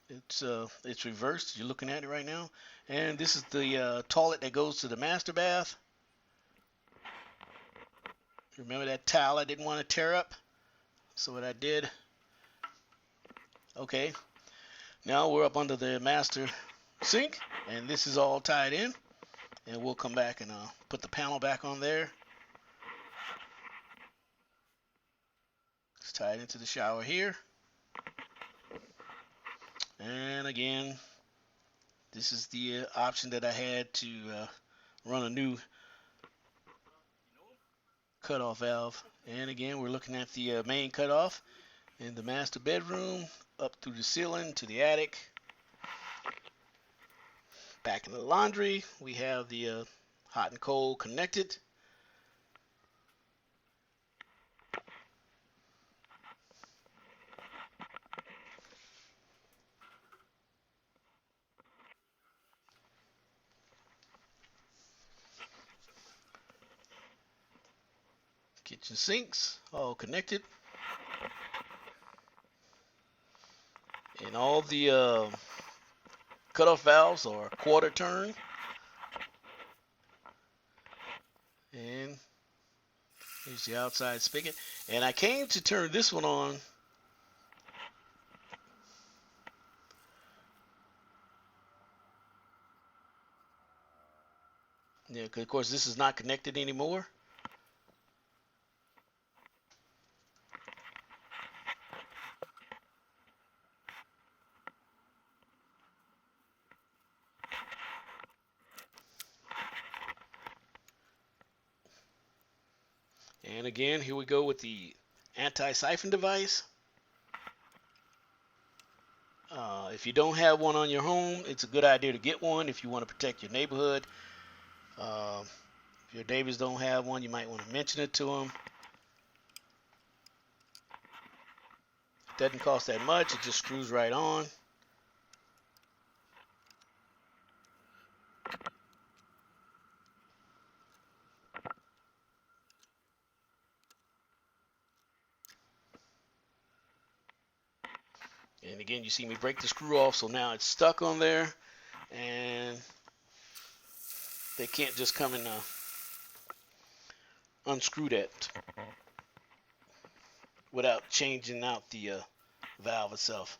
It's reversed. You're looking at it right now. And this is the toilet that goes to the master bath. Remember that towel I didn't want to tear up? So what I did, okay, now we're up under the master sink, and this is all tied in. And we'll come back and put the panel back on there. It's tied into the shower here. And again, this is the option that I had to run a new cutoff valve. And again, we're looking at the main cutoff in the master bedroom, up through the ceiling to the attic. Back in the laundry, we have the hot and cold connected. Kitchen sinks all connected. And all the cutoff valves are quarter turn. And here's the outside spigot. And I came to turn this one on. Yeah, because of course this is not connected anymore. And again, here we go with the anti-siphon device. If you don't have one on your home, it's a good idea to get one if you want to protect your neighborhood. If your neighbors don't have one, you might want to mention it to them. It doesn't cost that much. It just screws right on. And again, you see me break the screw off, so now it's stuck on there, and they can't just come and unscrew that without changing out the valve itself.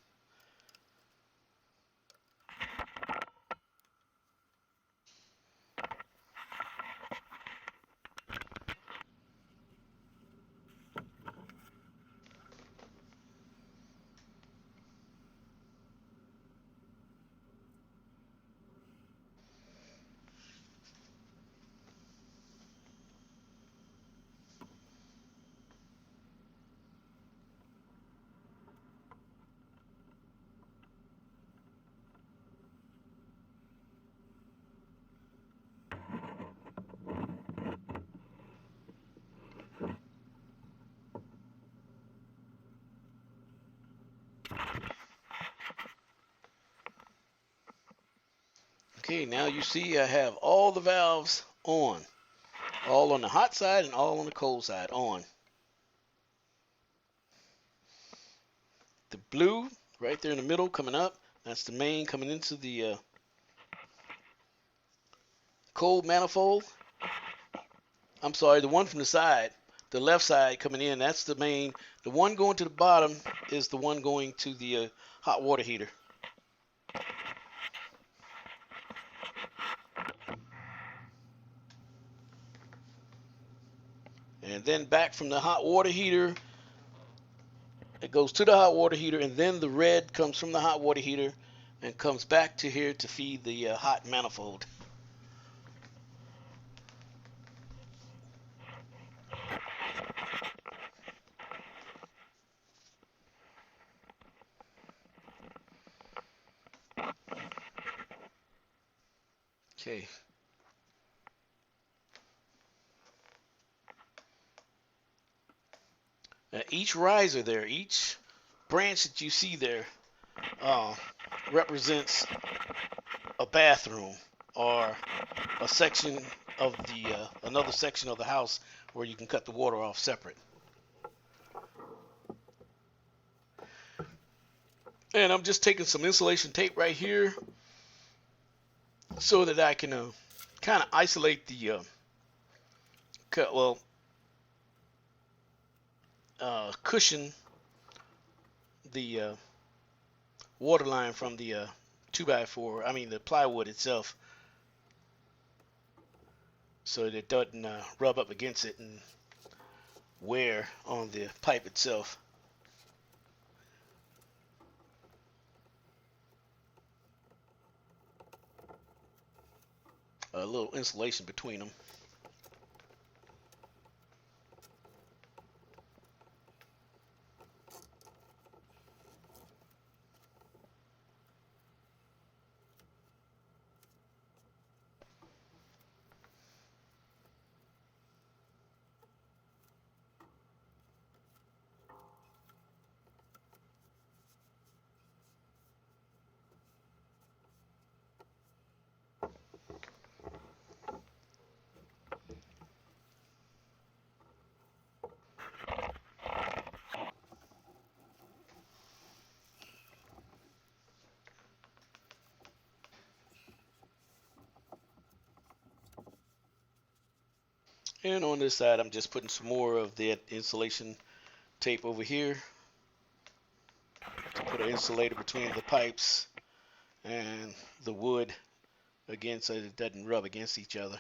Okay, now you see I have all the valves on. All on the hot side and all on the cold side on. The blue right there in the middle coming up, that's the main coming into the cold manifold. I'm sorry, the one from the side, the left side coming in, that's the main. The one going to the bottom is the one going to the hot water heater. And then back from the hot water heater, it goes to the hot water heater, and then the red comes from the hot water heater and comes back to here to feed the hot manifold. Okay. Each riser there, each branch that you see there, uh, represents a bathroom or a section of the another section of the house where you can cut the water off separate. And I'm just taking some insulation tape right here so that I can kind of isolate the cushion the water line from the 2x4, I mean the plywood itself, so that it doesn't rub up against it and wear on the pipe itself. A little insulation between them. And on this side, I'm just putting some more of that insulation tape over here to put an insulator between the pipes and the wood, again, so that it doesn't rub against each other.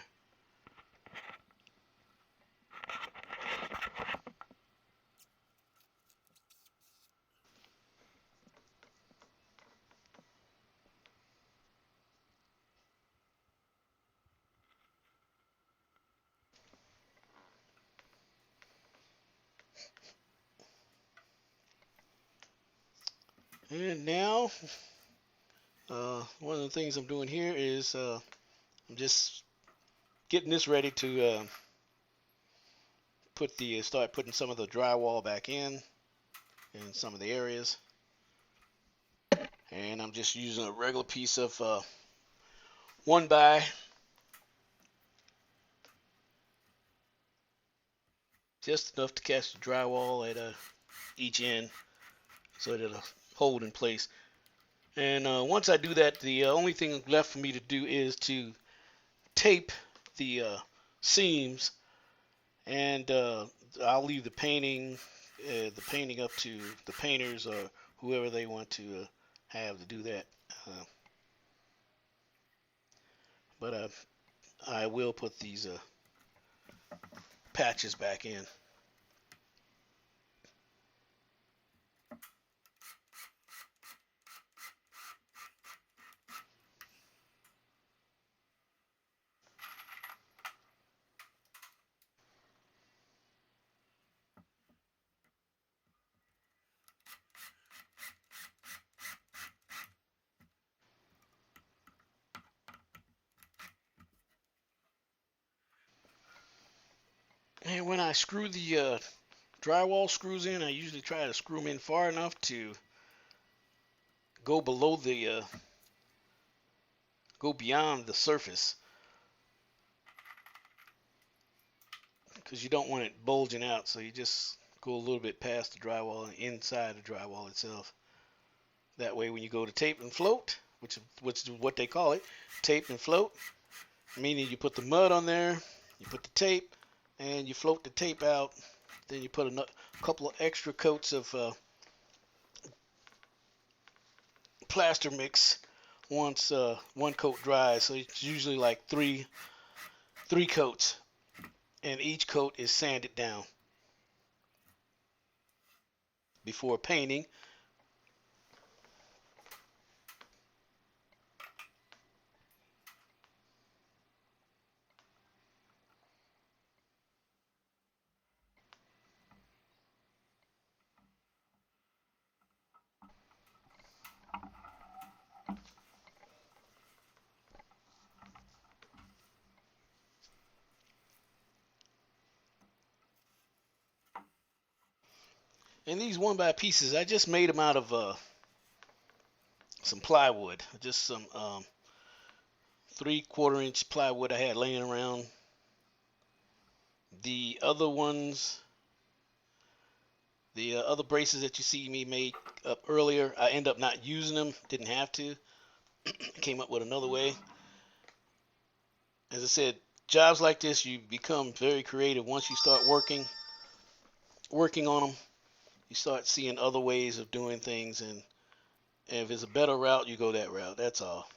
And now, one of the things I'm doing here is I'm just getting this ready to start putting some of the drywall back in some of the areas. And I'm just using a regular piece of 1x, just enough to catch the drywall at each end so that it'll hold in place. And once I do that, the only thing left for me to do is to tape the seams, and I'll leave the painting up to the painters or whoever they want to have to do that. But I will put these patches back in. And when I screw the drywall screws in, I usually try to screw them in far enough to go below the go beyond the surface, because you don't want it bulging out, so you just go a little bit past the drywall and inside the drywall itself. That way when you go to tape and float, which is what they call it, tape and float, meaning you put the mud on there, you put the tape, and you float the tape out. Then you put a couple of extra coats of plaster mix once one coat dries. So it's usually like three coats, and each coat is sanded down before painting. And these 1x pieces, I just made them out of some plywood, just some 3/4 inch plywood I had laying around. The other ones, the other braces that you see me make up earlier, I end up not using them. Didn't have to. Came up with another way. As I said, jobs like this, you become very creative once you start working on them. You start seeing other ways of doing things, and if it's a better route, you go that route. That's all.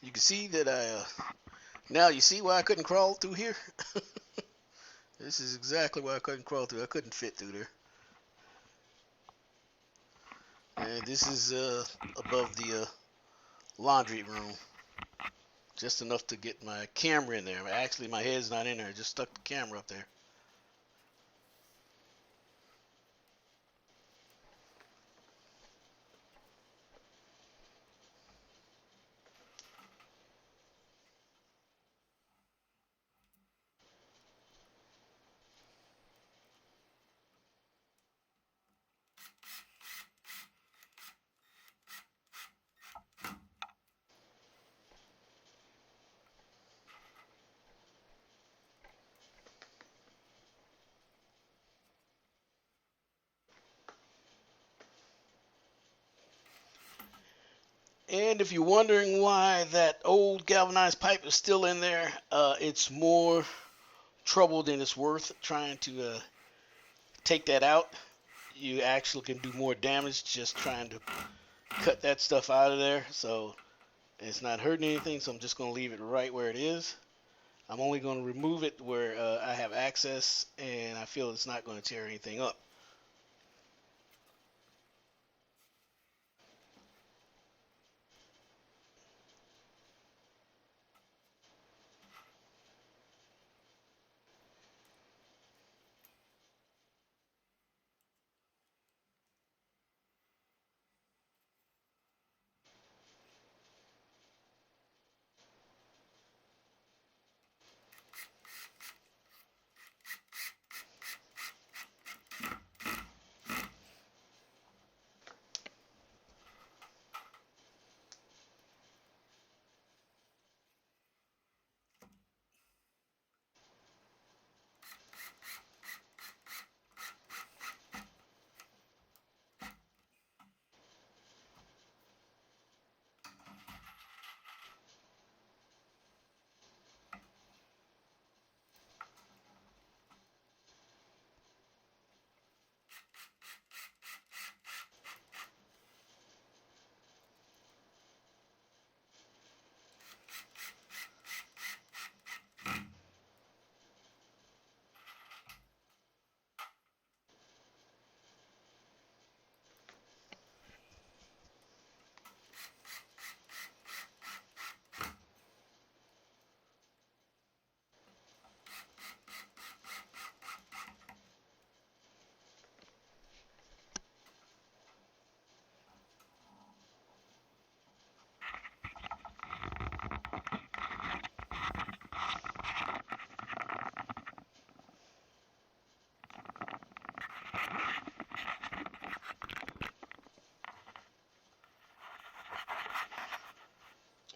You can see that now you see why I couldn't crawl through here? This is exactly why I couldn't crawl through. I couldn't fit through there. And this is above the laundry room. Just enough to get my camera in there. Actually, my head's not in there. I just stuck the camera up there. And if you're wondering why that old galvanized pipe is still in there, it's more trouble than it's worth trying to take that out. You actually can do more damage just trying to cut that stuff out of there. So it's not hurting anything, so I'm just going to leave it right where it is. I'm only going to remove it where I have access and I feel it's not going to tear anything up.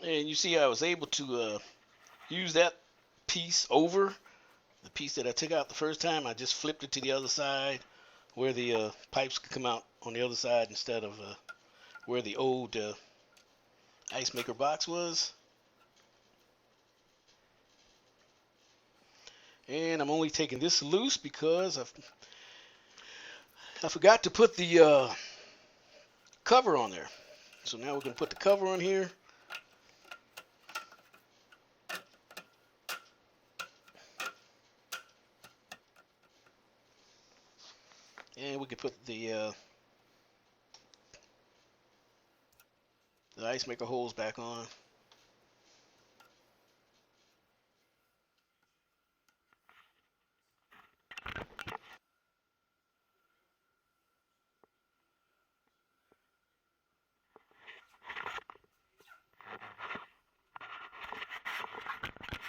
And you see I was able to use that piece over the piece that I took out the first time. I just flipped it to the other side where the pipes could come out on the other side instead of where the old ice maker box was. And I'm only taking this loose because I forgot to put the cover on there. So now we're going to put the cover on here. And we can put the ice maker holes back on.